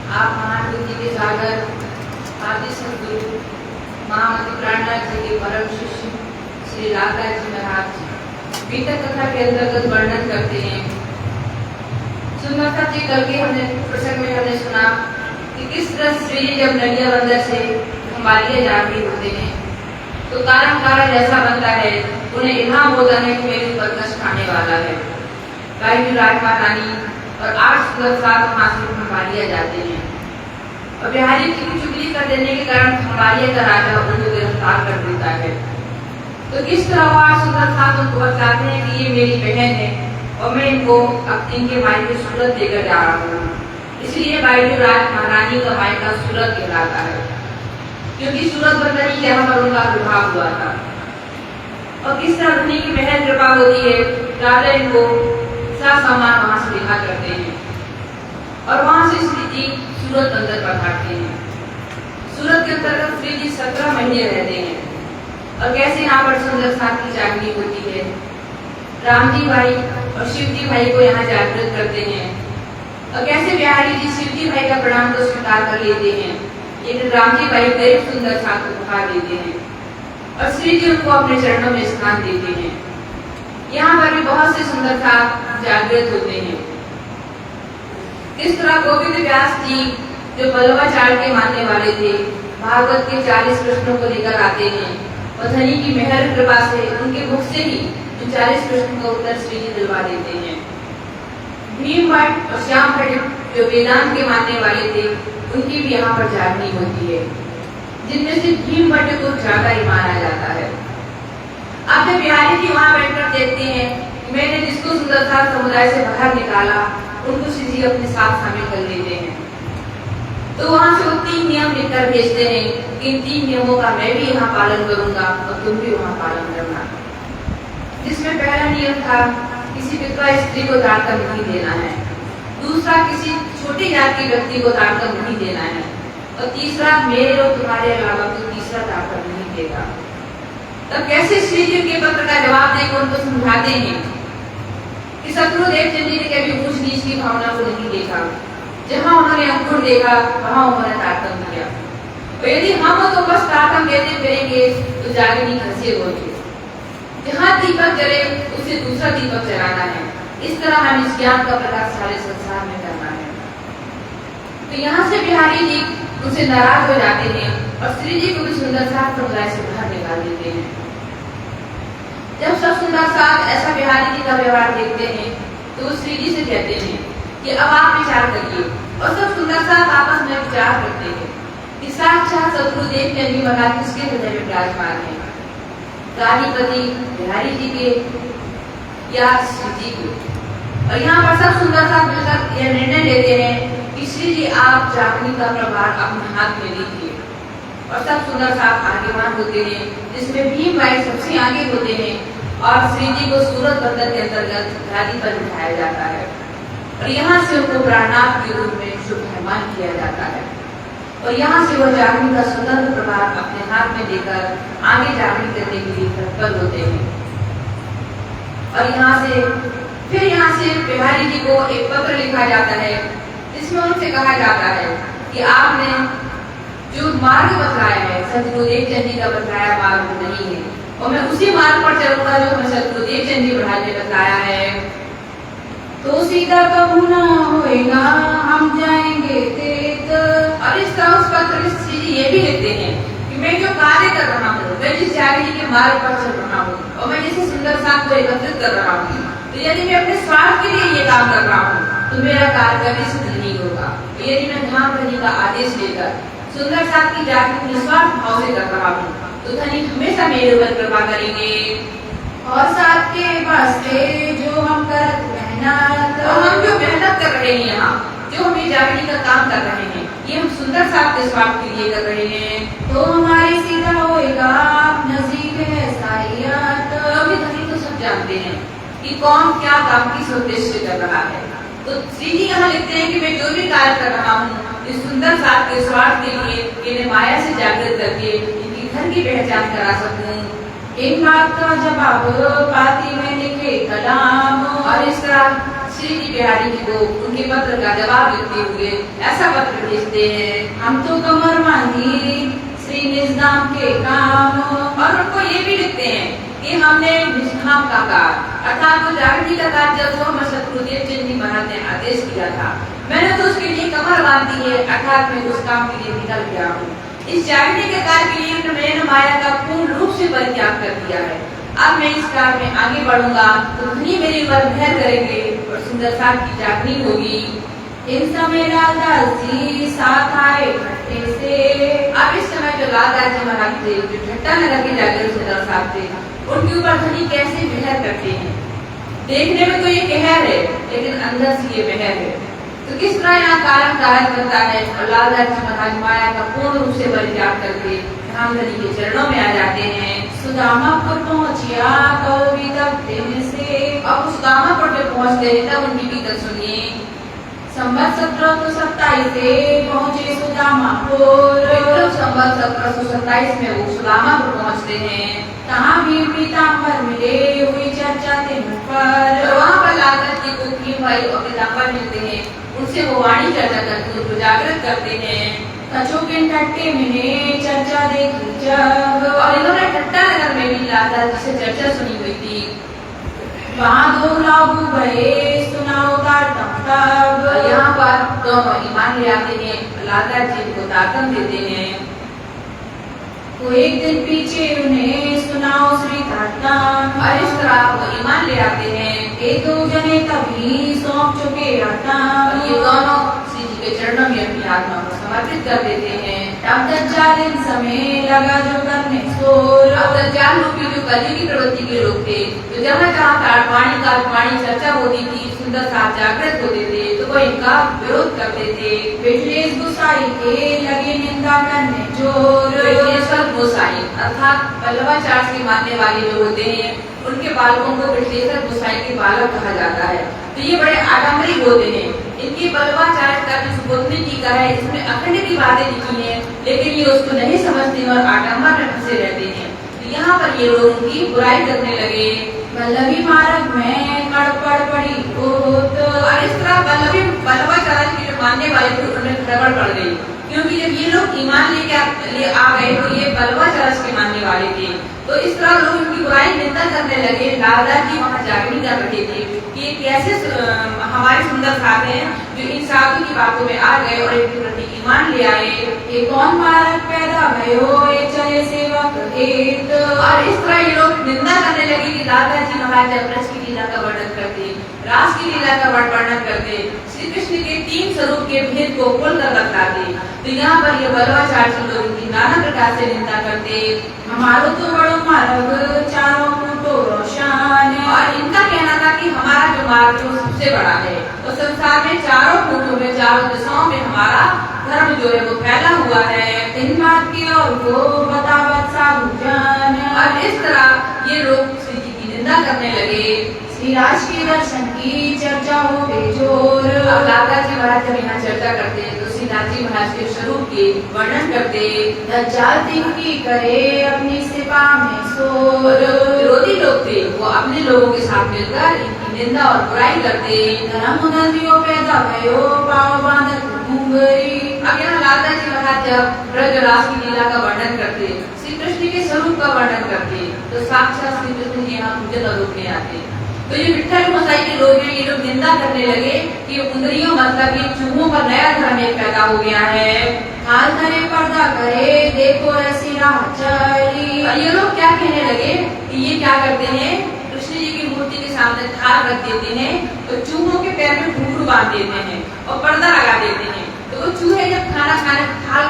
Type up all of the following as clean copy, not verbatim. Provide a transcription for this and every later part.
आप महान बुद्धि के सागर आदि सदगुरु महामति प्राणनाथ जी के परम शिष्य श्री लालदास जी महाराज बीतक कथा के अंतर्गत वर्णन करते हैं। सुंदरता जी कल के हमने प्रसंग में हमने सुना कि किस तरह श्री जी जब नदिया बंदर से खंबालिया जा रही होते हैं तो कारण ऐसा बनता है उन्हें इल्हाम होता है कि मेरे ऊपर कष्ट आने वाला है। गाय राजमातानी और 8 सुंदर साथ वहां से खंबालिया जाते हैं और बिहारी की चुगली कर देने के कारण खंबालिया का राजा उनको गिरफ्तार कर देता है। तो किस तरह वो 8 सुंदर साथ उनको बताते हैं कि ये मेरी बहन है और मैं इनको इनके माई की सूरत देकर जा रहा हूँ। इसलिए बाइजू राज महारानी का माई का सूरत कहलाता है क्योंकि सूरत बंदरी जहाँ पर उनका विवाह हुआ था। और किस तरह धनी की बहन कृपा होती है, राजा इनको सामान वहां से लिखा करते हैं और वहां से श्री जी सूरत अंदर पधारते हैं। सूरत के अंतर्गत श्री जी 17 महीने रहते हैं और कैसे यहाँ पर सुंदर साथ की जागनी होती है। राम जी भाई और शिव जी भाई को यहाँ जागृत करते हैं और कैसे बिहारी जी शिव जी भाई का प्रणाम तो स्वीकार कर लेते हैं, लेकिन राम जी भाई गरीब सुंदर साथ को उपहार देते हैं और श्री जी उनको अपने चरणों में स्थान देते हैं। यहाँ पर भी बहुत से सुंदर साथ जागृत होते हैं। इस तरह गोविंद व्यास जी जो बल्लवाचार्य के मानने वाले थे, भागवत के 40 प्रश्नों को लेकर आते हैं और धनी की मेहर कृपा से उनके मुख से ही उन 40 प्रश्नों का उत्तर श्री जी दिलवा देते हैं। भीम भट्ट और श्याम भट्ट जो वेदांत के मानने वाले थे, उनकी भी यहाँ पर जागनी होती है, जिनमें से भीम भट्ट को ज्यादा ही माना जाता है। आप जब बिहारी जी वहां बैठकर देखते हैं, मैंने जिसको सुंदरता समुदाय से बाहर निकाला उनको श्री जी अपने साथ शामिल कर लेते हैं। तो वहां से वो 3 नियम लिखकर भेजते हैं कि इन 3 नियमों का मैं भी यहाँ पालन करूंगा और तुम भी वहाँ पालन करना। जिसमें पहला नियम था किसी विधवा स्त्री को दान नहीं देना है, दूसरा किसी छोटी जात के व्यक्ति को दान नहीं देना है और तीसरा मेरे और तुम्हारे अलावा कोई तीसरा दान नहीं देगा। तब कैसे श्री जी के पत्र का जवाब देकर उनको समझाते हैं कि शत्रुदेव चंडी ने कभी ऊंच नीच की भावना को नहीं देखा, जहां उन्होंने अंकुर देखा वहां उन्होंने तारतम किया। और यदि हम तो बस तारतम देते फिरेंगे तो जागनी खसे होगी। जहां दीपक जले उसे दूसरा दीपक जलाना है। इस तरह हम इस ज्ञान का प्रकाश सारे संसार में करना है। तो यहाँ से बिहारी जी उनसे नाराज हो जाते हैं और श्री जी को भी सुंदर साथ समुदाय से बाहर निकाल देते हैं। जब सब सुंदर साथ ऐसा बिहारी जी का व्यवहार देखते हैं तो वो श्री जी से कहते हैं कि अब आप विचार करिए और सब सुंदर साथ आपस में विचार करते हैं कि साक्षात शत्रुदेव के भी मना किसके हृदय में विराजमान है, रानीपति बिहारी जी के या श्री जी के। और यहाँ पर सब सुंदर साथ मिलकर यह निर्णय लेते हैं कि श्री जी आप जागनी का प्रभार अपने हाथ में लीजिए और सब सुंदर साथ आगेवान होते हैं, जिसमें भीम भाई सबसे आगे होते हैं और श्री जी को सूरत बंदर के अंतर्गत गादी पर बिठाया जाता है और यहाँ से उनको प्राणनाथ के रूप में शुभ मेहमान किया जाता है और यहाँ से वह जागनी का स्वतंत्र प्रभार अपने हाथ में लेकर आगे जागनी करने के लिए तत्पर होते हैं। और यहाँ से बिहारी जी को एक पत्र लिखा जाता है जिसमें उनसे कहा जाता है कि आपने जो मार्ग बतलाया है शत्रुदेव चंडी का बतलाया मार्ग नहीं है और मैं उसी मार्ग पर चलूंगा जो हमें शत्रुदेव चंडी महाराज ने बताया है। तो सीधा कबू ना होएगा, हम जाएंगे तेत। और इस तरह उस पत्र में श्री जी ये भी लिखते हैं कि मैं जो कार्य कर रहा हूँ, मैं जिस जागनी के मार्ग पर चल रहा हूँ और मैं जिसे सुंदर साथ को एकत्रित कर रहा हूँ, तो यदि मैं अपने स्वार्थ के लिए ये काम कर रहा हूँ तो मेरा कार्य कभी सिद्ध नहीं होगा। यदि मैं धाम धनी का आदेश लेकर सुंदर साथ की जागृति निस्वार्थ भाव से कर रहा हूँ तो धनी हमेशा मेरे ऊपर कृपा करेंगे। और साथ के वास्ते जो हम करत मेहनत, और हम जो मेहनत कर रहे हैं यहाँ, जो हम ये जागृति का काम कर रहे हैं, ये हम सुंदर साथ के स्वार्थ के लिए कर रहे हैं तो हमारे सीधा होएगा नजीक है सारियत। तो अभी धनी तो सब जानते हैं कि कौन क्या काम किस उद्देश्य से कर रहा है। तो श्री जी यहाँ लिखते हैं कि मैं जो भी कार्य कर रहा हूँ इस सुंदर साथ के स्वार्थ के लिए इन्हें माया से जागृत करके इनकी घर की पहचान करा सकूं। एक बात का जवाब पाती में लिखे कलाम। और इस तरह श्री जी बिहारी जी को उनके पत्र का जवाब लिखते हुए ऐसा पत्र भेजते हैं। हम तो कमर बांधी श्री निजधाम के काम, और उनको ये भी लिखते हैं कि हमने निष्ठाम का कार्य अर्थात वो जागृति का कार्य जब वो हमारे सतगुरुदेव चंद जी महाराज ने आदेश किया था, मैंने तो उसके लिए कमर बांध दी है, अर्थात मैं उस काम के लिए निकल गया हूँ। इस जागृति के कार्य के लिए मैंने माया का पूर्ण रूप से परित्याग कर दिया है। अब मैं इस कार्य में आगे बढ़ूंगा तो धनी मेरे ऊपर मेहर करेंगे और सुंदर साथ की जागनी होगी। इस समय लालदास जी साथ आए खट्टे से। अब इस समय जो लालदास जी महाराज थे, जो ठट्टा नगर के जागृत सुंदर साथ थे, उनके ऊपर धनी कैसे मेहर करते हैं। देखने में तो ये कहर है, लेकिन अंदर से ये मेहर है। तो किस तरह यहाँ कारण धारण करता है और लालदास जी महाराज माया का पूर्ण रूप से परित्याग करके रामधनी के चरणों में आ जाते हैं। सुदामापुर पहुंचिया तो भी तब दिन से। अब सुदामापुर जब पहुंचते हैं तब उनकी बीतक सुनिए। संवत 1727 से पहुंचे सुदामापुर। संवत 1727 में वो सुदामापुर पहुंचते हैं। कहाँ भी पीताम्बर मिले हुई चर्चा दिन पर। वहाँ पर लालदास जी को भीम भाई और पीताम्बर मिलते हैं, उनसे वो वाणी चर्चा करते, उनको जागृत करते हैं। कछुओं के ठट्टे में चर्चा देखी जब, और इन्होंने ठट्टा नगर में भी लालदास जी से चर्चा सुनी हुई थी। वहाँ दो लागू भये सुनाओ तारतम तब। यहाँ पर दोनों ईमान ले आते हैं, लालदास जी को तारतम देते हैं। तो एक दिन पीछे उन्हें सुनाओ श्री तारतम। और इस तरह वो ईमान ले आते हैं। ये दो जने तभी सौंप चुके आत्म। ये दोनों श्री जी के चरणों में अपनी आत्मा को समर्पित कर देते हैं। तब दज्जाल इन समय लगा जो करने शोर। अब दज्जाल रूपी जो कलयुगी प्रवृत्ति के लोग थे, तो जहाँ जहाँ वाणी चर्चा होती थी, सुंदर साथ जागृत होते थे, तो वो इनका विरोध करते थे। विठलेश गोसाई के लगे निंदा करने जोर। विठलेश्वर गोसाई अर्थात पल्लवाचार्य से मानने वाले जो होते हैं, उनके बालकों को विठलेश्वर गोसाई के बालक कहा जाता है। तो ये बड़े आडम्बरी होते हैं। इनकी पल्लवाचार्य का जो सुबोधनी टीका है, इसमें अखंड की बातें लिखी हैं, लेकिन ये उसको नहीं समझते और आडम्बर में फंसे रहते हैं। तो यहाँ पर ये लोग उनकी बुराई करने लगे। वल्लभी मार्ग में गड़बड़ पड़ी बहुत। और इस तरह पल्लवाचार्य के जो मानने वाले थे, उन्हें गड़बड़ पड़ गई, क्योंकि जब ये लोग ईमान लेके आ गए तो ये पल्लवाचार्य के मानने वाले थे। तो इस तरह लोग उनकी बुराई निंदा करने लगे। लालदास जी वहाँ जागृत कर रहे थे कि ये कैसे हमारे सुंदर साथ हैं जो इन साधु की बातों में आ गए और इनके प्रति ईमान ले आए। ये कौन मार्ग पैदा भयो ये चले सेवक एक। और इस तरह ये लोग निंदा करने लगे कि लालदास जी महाराज जब रस की लीला का वर्णन करते, रास की लीला का वर्णन करते, श्री कृष्ण के 3 स्वरूप के भेद को खोलकर बतलाते, तो यहाँ पर ये पल्लवाचार्य लोग इनकी नाना प्रकार से निंदा करते। हमारो तो बड़ो मार्ग चारों फूटो रोशन। और इनका कहना था कि हमारा जो मार्ग है वो सबसे बड़ा है, और संसार में चारों फूटों में, चारों दिशाओं में हमारा धर्म जो है वो फैला हुआ है। इन बात की और को बतावत साधु जन। और इस तरह ये लोग श्री जी की निंदा करने लगे। श्री राज के दर्शन की चर्चा हो बेजोर। अब लालदास जी महाराज जब यहाँ चर्चा करते हैं तो श्री नाथ जी महाराज के स्वरूप के वर्णन करते। दज्जाल दिन की करे अपनी सिपा में सोर। विरोधी लोग थे, वो अपने लोगों के साथ मिलकर इनकी निंदा और बुराई करते। धर्म नदियों पैदा भयो पाव बांधत घुंगरी। अब यहाँ लालदास जी महाराज जब ब्रज रास की लीला का वर्णन करते, श्री कृष्ण के स्वरूप का वर्णन करते, तो साक्षात श्री कृष्ण जी यहाँ पूजन रूप में आते। तो ये विठल गोसाई के लोग हैं, ये लोग निंदा करने लगे कि उंदरियों मतलब ये चूहों का नया धर्म एक पैदा हो गया है। हाल धरे पर्दा करे देखो ऐसी राह चली। और ये लोग क्या कहने लगे कि ये क्या करते हैं, कृष्ण जी की मूर्ति के सामने थाल रख देते हैं, तो चूहों के पैर में घुंघरू बांध देते हैं और पर्दा लगा देते हैं। तो वो चूहे जब थाल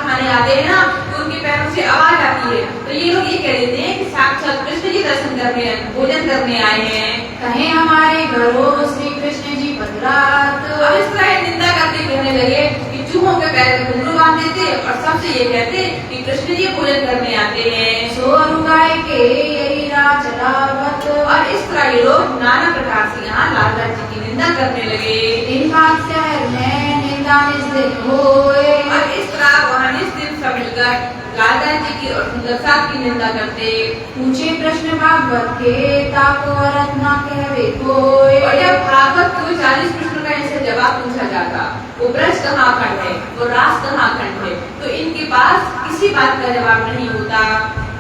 खाने आते हैं ना, तो उनके पैरों से आवाज आती है, तो ये लोग ये कह देते हैं कि साक्षात कृष्ण जी दर्शन करने, भोजन करने आए हैं। कहे हमारे घरों श्री कृष्ण जी पधरात। अब इस तरह निंदा करते कहने लगे कि चूहों के पैर में घुंघरू बांध देते और सबसे ये कहते कि कृष्ण जी भोजन करने आते हैं। सोर गाय के यही राह चलावत। और इस तरह ये लोग नाना प्रकार से यहाँ लालदास जी की निंदा करने लगे। इन बात शहर में निंदा निज दिन होए। और इस तरह वहाँ निज दिन सब मिलकर लालदास जी की और सुंदर साथ की निंदा करते। पूछे प्रश्न भागवत के ताको अरथ न कहवे कोय। और जब भागवत को 40 प्रश्नों का इनसे जवाब पूछा जाता, वो ब्रज कहाँ खंड है, वो रास कहाँ खंड है, तो इनके पास किसी बात का जवाब नहीं होता।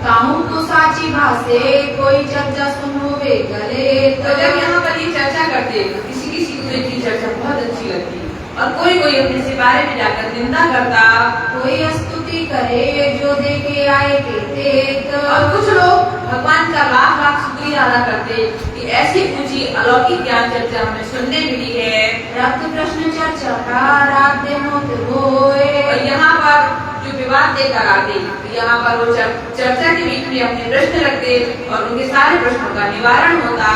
काहूँ तो साची भाषे कोई चर्चा सुनो वे गले। तो जब यहाँ पर ये चर्चा करते तो किसी किसी को इनकी चर्चा बहुत अच्छी लगती और कोई कोई अपने से बारे में जाकर निंदा करता। कोई स्तुति करे जो देखे आए के और कुछ लोग भगवान का लाख लाख शुक्रिया अदा करते कि ऐसी ऊंची अलौकिक ज्ञान चर्चा हमें सुनने मिली है। रक्त प्रश्न चर्चा का रात दिन होते होए। और यहाँ पर जो विवाद लेकर आते, यहाँ पर वो चर्चा के बीच में अपने प्रश्न रखते और उनके सारे प्रश्नों का निवारण होता।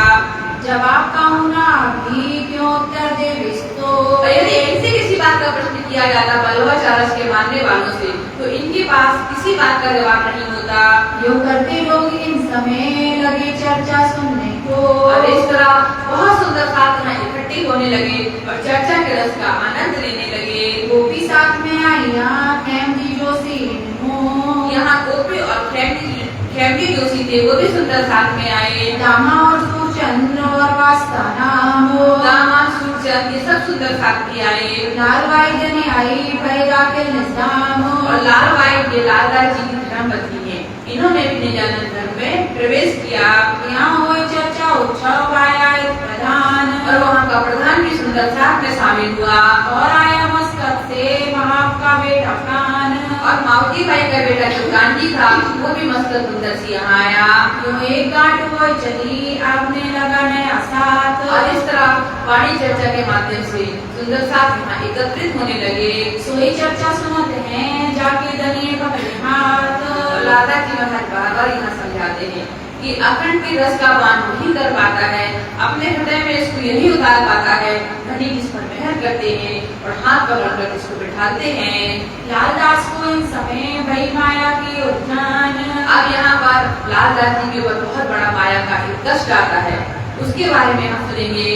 जवाब कहूँ ना भी क्यों उत्तर दे विस्तो। यदि इनसे किसी बात का प्रश्न किया जाता बल्लवाचार्य के मानने वालों से, तो इनके पास किसी बात का जवाब नहीं होता। यो करते लोग इन समय लगे चर्चा सुनने को। और इस तरह बहुत सुंदर साधना इकट्ठी होने लगे और चर्चा के रस का आनंद लेने लगे। गोपी साथ में आईया खेमजी जोशी इन्हों। यहाँ गोपी और खेमजी जोशी थे, वो भी सुंदर साथ में आए। दामा और सूरचंद्र और वास्ता नाम। दामा सूरचंद ये सब सुंदर साथ में आए। लालबाई जने आई पैदा के निजाम। और लालबाई ये लालराय जी की धर्मपत्नी है, इन्होंने भी निजानंद धर्म में प्रवेश किया। यहाँ हुए चर्चा उत्सव आया एक प्रधान। और वहाँ का प्रधान भी सुंदर साथ में शामिल हुआ। और आया मस्कत से महाप का बेटा कान। और मावती बाई का बेटा जो गांधी था, वो भी मस्कत सुंदर से यहाँ आया। यो एक गांठ वो चली आपने लगा नया साथ। और इस तरह वाणी चर्चा के माध्यम से सुंदर साथ यहाँ एकत्रित होने लगे। सोई चर्चा सुनते हैं जाके दनिये पकड़े हाथ। लाला जी महाराज बार-बार यहाँ समझाते हैं कि अखंड के रस का पान वही कर पाता है, अपने हृदय में इसको यही उतार पाता है, धनी जिस पर मेहर करते हैं और हाथ पकड़कर इसको बिठाते हैं। लालदास को इन समय भई माया की उद्यान। अब यहाँ पर लालदास जी के ऊपर बहुत बड़ा माया का एक कष्ट आता है, उसके बारे में हम सुनेंगे।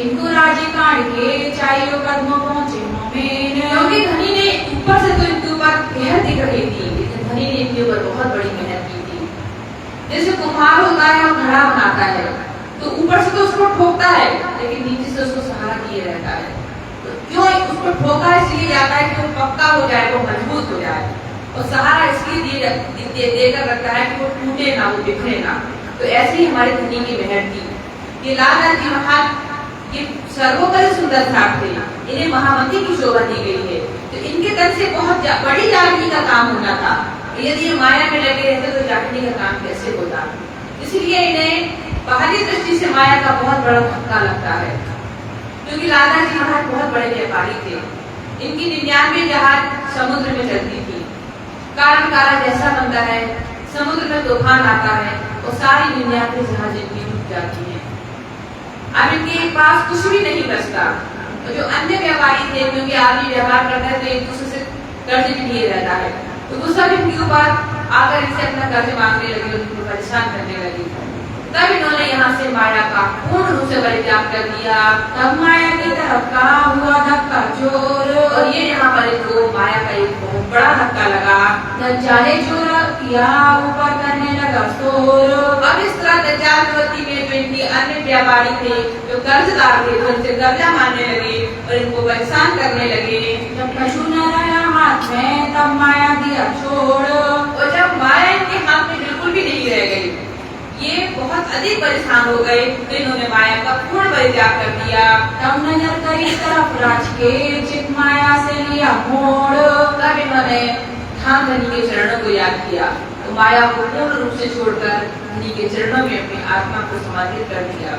इनको राजी काट के चाहिए कदमों पहुँचे मोमेन। क्योंकि धनी ने ऊपर से तो इनके ऊपर मेहर दिख रही थी, लेकिन धनी ने इनके ऊपर बहुत बड़ी मेहर की थी। जैसे कुम्हार होता है और घड़ा बनाता है, तो ऊपर से तो उसको ठोकता है, लेकिन नीचे से उसको सहारा दिए रहता है। तो क्यों उसको ठोका इसलिए जाता है कि वो पक्का हो जाए, वो मजबूत हो जाए, और सहारा इसलिए देकर रखता है कि वो टूटे ना, वो बिखरे ना। तो ऐसे ही हमारे धनी की मेहर थी। ये लाला जी महाराज ये सर्वोपरि सुंदर ठाक थे, इन्हें महामंत्री की शोभा दी गई है, तो इनके तन से बहुत बड़ी जागनी का काम होना था। यदि ये माया में लगे रहते तो जागनी का काम कैसे होता। इसलिए इन्हें बाहरी दृष्टि से माया का बहुत बड़ा धक्का लगता है, क्योंकि लाला जी महाराज बहुत बड़े व्यापारी थे। इनकी 99 जहाज समुद्र में चलती थी। कारण कारा जैसा बनता है, समुद्र में तूफान आता है और सारी 99 जहाज इनकी डूब जाती है। अब इनके पास कुछ भी नहीं बचता। तो जो अन्य व्यापारी थे, क्योंकि आदमी व्यवहार करता है तो एक दूसरे से कर्ज भी लिए रहता है, तो वो सब इनके ऊपर आकर इनसे अपना कर्ज मांगने लगे, उनको परेशान करने लगे। तब इन्होंने यहाँ से माया का पूर्ण रूप से परित्याग कर दिया। तब माया की तरफ का हुआ धक्का जोर। और ये यहाँ पर इनको माया का एक बहुत बड़ा धक्का लगा। दज्जाले जोर किया ऊपर करने लगा शोर। अब इस तरह दज्जाल प्रवृत्ति में जो इनके अन्य व्यापारी थे, जो कर्जदार थे, वो इनसे कर्जा मांगने लगे और इनको परेशान करने लगे। जब कछु न रहा हाथ में तब माया दिया छोड़। और जब माया इनके हाथ में बिल्कुल भी नहीं रह गई, ये बहुत अधिक परेशान हो गए, तो इन्होंने माया का पूर्ण परित्याग कर दिया। तब नजर करी तरफ राज के चित माया से लिया मोड़। तब इन्होंने धाम धनी के चरणों को याद किया, तो माया को पूर्ण रूप से छोड़कर धनी के चरणों में अपनी आत्मा को समर्पित कर दिया।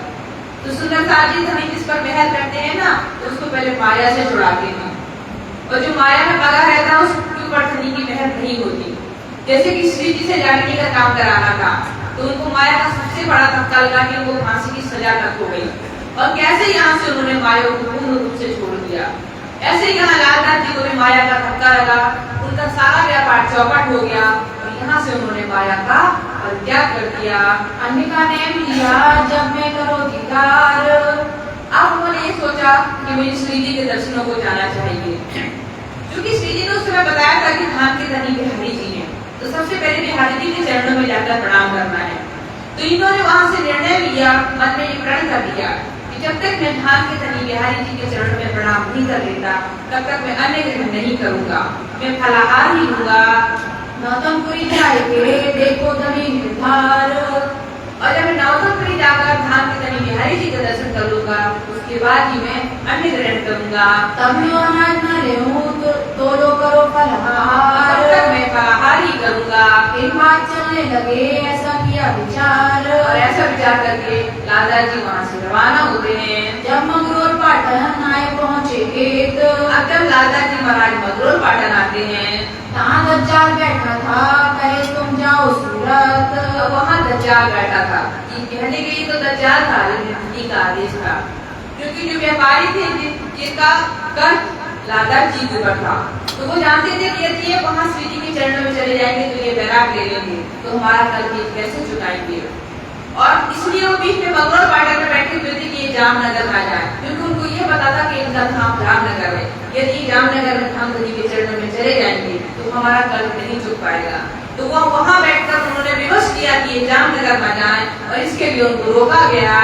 तो सुंदरता जी धनी जिस पर मेहर करते हैं ना, तो उसको पहले माया से छुड़ाते हैं, और जो माया में पगा रहता है उसके ऊपर धनी की मेहर नहीं होती। जैसे कि श्री जी से जागने का काम कराना था, तो उनको माया का सबसे बड़ा धक्का लगा कि उनको फांसी की सजा तक हो गई, और कैसे यहाँ से उन्होंने माया को पूर्ण रूप से छोड़ दिया। ऐसे ही यहाँ लालनाथ जी को भी माया का धक्का लगा, उनका सारा व्यापार चौपट हो गया और यहाँ से उन्होंने माया का परित्याग कर दिया। अन्य का नेम लिया जब मैं करो दीदार। अब उन्होंने ये सोचा कि मुझे श्री जी के दर्शनों को जाना चाहिए, क्योंकि श्री जी ने उस समय बताया था कि धाम के धनी बिहारी जी हैं, तो तो सबसे पहले बिहारी जी के चरणों में जाकर प्रणाम करना है। तो इन्होंने वहां से निर्णय लिया, मन में ये प्रण कर लिया कि जब तक मैं धाम के धनी बिहारी जी के चरणों में प्रणाम नहीं कर लेता तब तक मैं अन्य ग्रहण नहीं करूंगा, मैं फलाहार ही लूंगा। नौतमपुरी जाएंगे देखो धनी निर्धार, और जब मैं नौतमपुरी जाकर धाम के धनी बिहारी जी का दर्शन कर लूंगा उसके बाद ही मैं अन्न ग्रहण करूंगा। तब मैं अनाज न लेऊं तो लो करो फलाहार, तब तक मैं फलाहार ही करूंगा। एक बात चलने लगे ऐसा किया विचार, और ऐसा विचार करके लाला जी वहाँ से रवाना होते हैं। जब मंगरूर पाटन आए पहुँचे एक, अब जब लाला जी महाराज मंगरूर पाटन आते हैं तहाँ दज्जाल बैठा था कहे तुम जाओ सूरत, वहाँ दज्जाल बैठा था। ये कहने के लिए तो दज्जाल था लेकिन उन्हीं का आदेश था, क्योंकि जो व्यापारी थे जिनका कर्ज लाला जी के ऊपर था, तो वो जानते थे कि यदि ये वहाँ श्री जी के चरणों में चले जाएंगे तो ये बैराग ले लेंगे, तो हमारा कर्ज ये कैसे चुकाएंगे। और इसलिए वो बीच में मंगरूर पाटन में बैठे हुए थे कि ये जामनगर ना जाए, क्योंकि उनको ये पता था कि इनका धाम जामनगर है, यदि जामनगर में धाम जी के चरणों में चले जाएंगे तो हमारा कर्ज नहीं चुक पाएगा। तो वो वहाँ बैठकर उन्होंने विवश किया कि ये जामनगर में जाए और इसके लिए उनको रोका गया।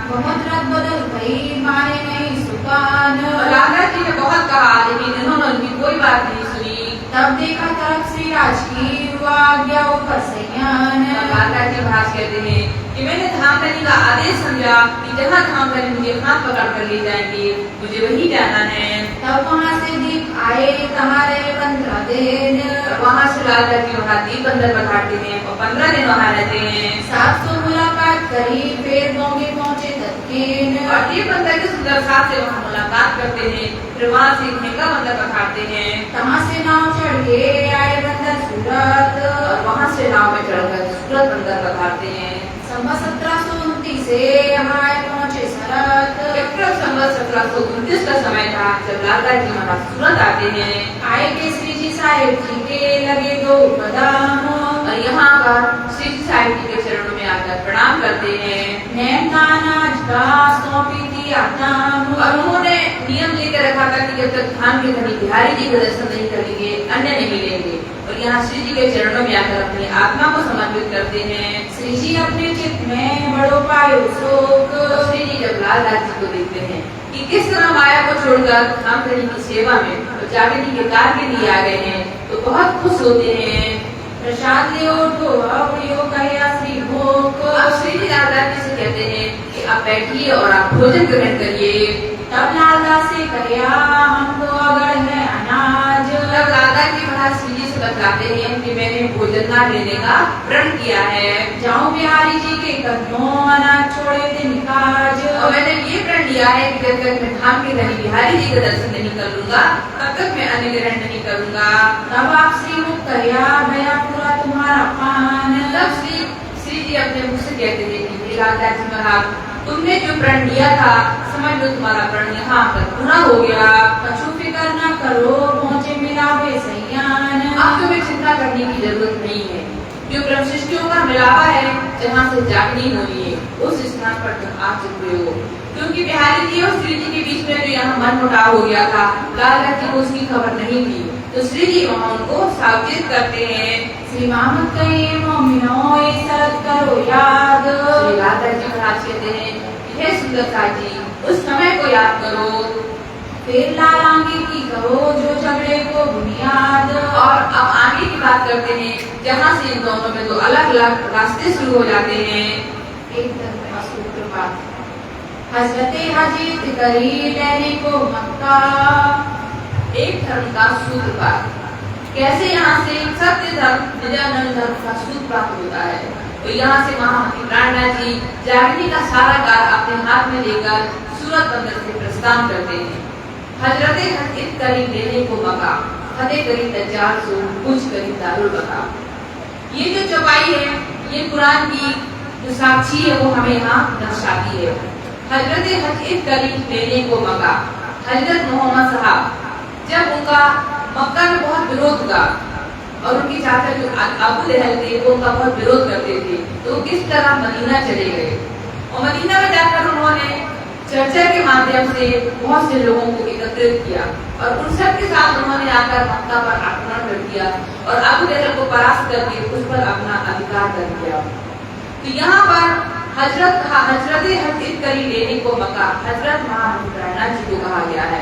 बहुत रद बदल भई माने नहीं सुकान, लाला जी ने बहुत कहा लेकिन इन्होंने उनकी कोई बात नहीं सुनी। तब देखा तरफ श्री राज की हुआ गया ऊपर सैयान, लाला जी भाष कहते हैं कि मैंने धामधनी का आदेश समझा कि जहाँ धामधनी मुझे हाथ पकड़ कर ले जाएंगे मुझे वही जाना है। तब वहाँ से दीप आए तुम्हारे 15 दिन, वहाँ से लाला जी वहाँ दीप बंदर पधारते हैं और 15 दिन वहाँ रहते हैं। 700 मुलाकात करी फिर बोंगे पहुँचे तत्केन, और दीप बंदर के सुंदर साथ से वहाँ मुलाकात करते हैं, फिर वहाँ से घेंगा बंदर पधारते हैं। तहाँ से नाव चढ़ के आए बंदर सूरत, और वहाँ से नाव में चढ़कर सूरत बंदर पधारते हैं। संवत 1729 से यहाँ आए पहुँचे सरत, संवत 1729 का समय था जब लाला जी महाराज सूरत आते हैं। आए के श्री जी साहेब जी के लगे 2 कदम, और यहाँ पर श्री जी साहिब जी के चरणों में आकर प्रणाम करते हैं। नैन का अनाज का सौंपी थी आत्म, और उन्होंने नियम लेकर रखा था कि जब तक धाम के धनी बिहारी जी का दर्शन नहीं करेंगे अन्य नहीं लेंगे, और यहाँ श्री जी के चरणों में आकर अपनी आत्मा को समर्पित करते हैं। श्री जी अपने चित्त में बड़ो पायो शोक, श्री जी जब लाला जी को देखते हैं कि किस तरह माया को छोड़कर धाम धनी की सेवा में और जागृति के कार्य के लिए आ गए हैं तो बहुत खुश होते हैं। प्रसाद ले उठो अब यो कहिया श्री भोग, अब श्री जी लाला जी से कहते हैं कि आप बैठिए और आप भोजन ग्रहण करिए। तब लाला से कहिया हमको अगर है अनाज, तब लाला जी महाराज श्री जी से बतलाते हैं कि मैंने भोजन न लेने का प्रण किया है। जाऊं बिहारी जी के कदमों अनाज छोड़े दिन काज, और मैंने ये प्रण लिया है कि जब तक मैं धाम के धनी बिहारी जी का दर्शन नहीं कर लूंगा तब तक मैं अन्न ग्रहण नहीं करूंगा। तब आप श्री मुख कहिया भया पूरा तुम्हारा पान, तब श्री जी अपने मुख से कहते थे कि लाला जी महाराज तुमने जो प्रण लिया था समझ लो तुम्हारा प्रण यहाँ पर पूरा हो गया। कछु फिकर न करो पहुँचे मिलावे सैयान, अब तुम्हें चिंता करने की जरूरत नहीं है, जो ब्रह्मशिष्टियों का मिलावा है जहाँ से जागनी होनी है उस स्थान पर तुम आ चुके हो। क्योंकि बिहारी जी और श्री जी के बीच में जो यहाँ मन मुटाव हो गया था लाला जी को उसकी खबर नहीं थी, तो श्री जी वहाँ उनको सावचेत करते हैं। श्री मामद कहे मोमिनो सरत करो याद, श्री लाला जी महाराज कहते हैं हे सुंदरता जी उस समय को याद करो। फिर लाल आगे की कहो जो झगड़े को बुनियाद, और अब आगे की बात करते हैं जहाँ से इन दोनों में दो अलग अलग रास्ते शुरू हो जाते हैं। एक तरफ सूत्रपात हजरते हजीत करी लेने को मक्का, एक धर्म का सूत्रपात कैसे यहाँ से सत्य धर्म निजानंद धर्म का सूत्र प्राप्त होता है। तो यहाँ से महामती प्राणनाथ जी जागृति का सारा कार्य अपने हाथ में लेकर सूरत बंदर से प्रस्थान करते हैं। हजरते हजीत करी लेने को मक्का, हदे करी दज्जाल सो कुछ करी दारुल बका। ये जो चौपाई है ये कुरान की जो साक्षी है वो हमें यहाँ दर्शाती है। हजरत हजीत करी लेने को मक्का, हजरत मोहम्मद साहब जब उनका मक्का में बहुत विरोध हुआ और उनके चाचा जो अबू लहल थे वो उनका बहुत विरोध करते थे, तो वो किस तरह मदीना चले गए और मदीना में जाकर उन्होंने चर्चा के माध्यम से बहुत से लोगों को एकत्रित किया और उन सब के साथ उन्होंने आकर मक्का पर आक्रमण कर कर दिया और अबू जहल को परास्त करके उस पर अपना अधिकार कर दिया। तो यहाँ पर हजरत हज करी लेने को मक्का हजरत मोहम्मद इब्राहिम जी को कहा गया है।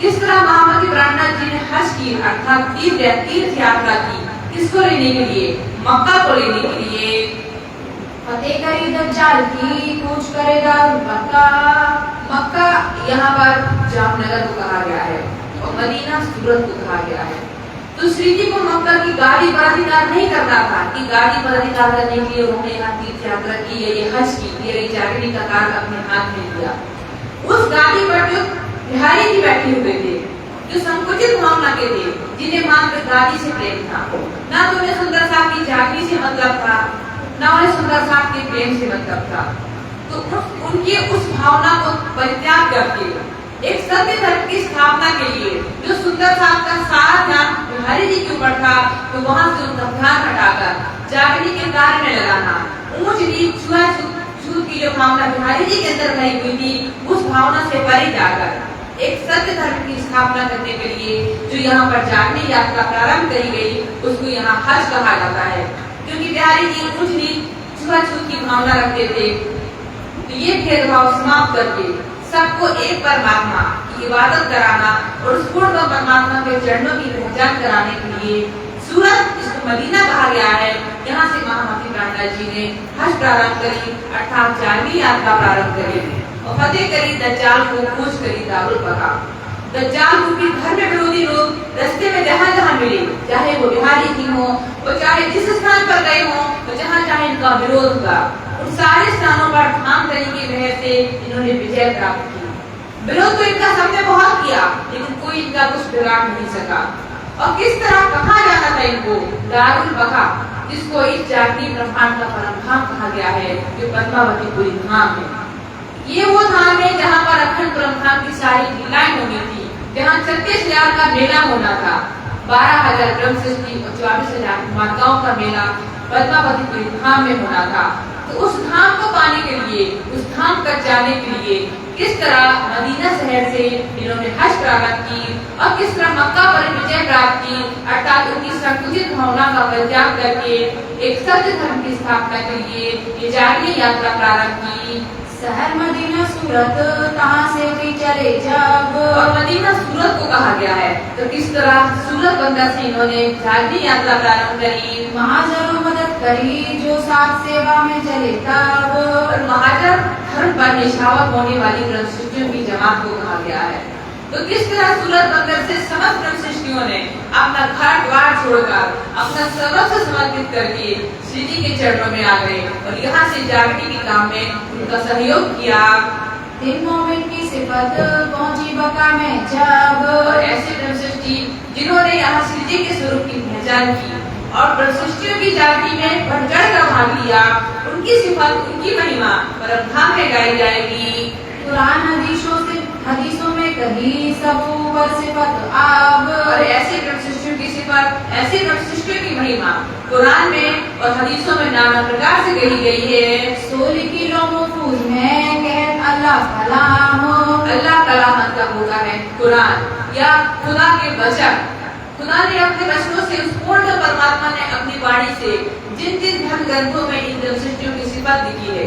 किस तरह मोहम्मद इब्राहिम जी ने हज की अर्थात तीर्थ यात्रा की, किसको लेने के लिए? मक्का को लेने के लिए। फतेह करी दज्जाल की कूच करे दारुल मक्का। मक्का यहाँ पर जामनगर को कहा गया है और मदीना सूरत को कहा गया है। तो श्री जी को मक्का की गाड़ी पर अधिकार नहीं करना था कि गाड़ी पर अधिकार करने के लिए उन्होंने यहाँ तीर्थ यात्रा की है, ये हज की, ये जागरणी का कार्य अपने हाथ में लिया। उस गाड़ी पर जो बिहारी जी बैठे हुए थे, जो संकुचित भावना के थे, जिन्हें मात्र गाड़ी से प्रेम था, ना तो उन्हें सुंदर साहब की जागरी से मतलब था, ना उन्हें सुंदर साहब के प्रेम से मतलब था। तो उनकी उस भावना को परित्याग करके एक सत्य धर्म की स्थापना के लिए जो सुंदर साहब का सारा ध्यान बिहारी जी के ऊपर था, तो वहां से उनका ध्यान हटाकर जागरणी के कार्य में लगाना, ऊंच नीच छूत की जो भावना बिहारी जी के अंदर भरी हुई थी, उस भावना से परे जाकर एक सत्य धर्म की स्थापना करने के लिए जो यहाँ पर जागरणी यात्रा प्रारंभ करी गई, उसको यहाँ हज कहा जाता है। क्योंकि बिहारी जी ऊंच नीच छूत की भावना रखते थे, तो ये भेदभाव समाप्त करके सबको एक परमात्मा की इबादत कराना और उस पूर्ण परमात्मा के चरणों की पहचान कराने के लिए सूरत, जिसको मदीना कहा गया है, यहाँ से मोहम्मद इब्राहिम जी ने हज प्रारंभ करी अर्थात जागरणी यात्रा प्रारंभ करी और फतेह करी दज्जाल को कूच करी दारुल बका। दज्जाल को भी धर्म विरोधी लोग रास्ते में जहाँ मिले, चाहे वो बिहारी जी हो, वो चाहे जिस स्थान पर गए हो, तो जहाँ चाहे इनका विरोध हुआ, उन सारे स्थानों पर धाम तरीके वजह से इन्होंने विजय प्राप्त की। विरोध तो इनका सबने बहुत किया, लेकिन कोई इनका कुछ बिगाड़ नहीं सका। और किस तरह कहा जाना था इनको? दारुल बका, जिसको इस जागरणी ब्रह्मांड का परम धाम कहा गया है, जो पद्मावतीपुरी धाम है। ये वो धाम है जहाँ पर अखंड ब्रह्मांड की सारी लीलाएं होनी थी, जहाँ 36,000 का मेला होना था, 12,000 ब्रह्म सृष्टि और 24,000 माताओं का मेला पद्मावतीपुरी धाम में होना था। तो उस धाम को पाने के लिए, उस धाम तक जाने के लिए किस तरह मदीना शहर से इन्होंने हज प्रारंभ की और किस तरह मक्का पर विजय प्राप्त की, अर्थात उनकी संकुचित भावना का परित्याग करके एक सत्य धर्म की स्थापना के लिए ये जागरणी यात्रा प्रारंभ की। शहर मदीना सूरत कहाँ से भी चले जब। और मदीना सूरत को कहा गया है, तो किस तरह सूरत बंदर से इन्होंने जागरणी यात्रा प्रारंभ करी। महाजरों मदद करी जो साथ सेवा में चले तब। और महाजर धर्म पर निछावर होने वाली ब्रह्म सृष्टियों की जमात को कहा गया है। तो किस तरह सूरत बंदर से समस्त ब्रह्म सृष्टियों ने अपना घर द्वार छोड़कर अपना सर्वस्व समर्पित करके श्री जी के चरणों में आ गए और यहाँ से जागरणी के काम में उनका सहयोग किया। दिन मोमिन की सिफत पहुंची बका में जब। और ऐसे ब्रह्म सृष्टि जिन्होंने यहाँ श्री जी के स्वरूप की पहचान की और ब्रह्म सृष्टियों की जागरणी में बढ़-चढ़ कर भाग लिया, उनकी सिफत, उनकी महिमा परम धाम में गाई जाएगी। कुरान हदीसों में कही सब ऊपर सिफत आब। और ऐसे ब्रह्म सृष्टियों की सिफत, ऐसे ब्रह्म सृष्टियों की महिमा कुरान में और हदीसों में नाना प्रकार से कही गई है। 16 किलो महफूज में कहत अल्लाह कलाम। अल्लाह कलाम मतलब होता है कुरान या खुदा के वचन। खुदा ने अपने वचनों से, उस पूर्ण परमात्मा ने अपनी वाणी से जिन जिन धर्म ग्रंथों में इन ब्रह्म सृष्टियों की सिफत लिखी है,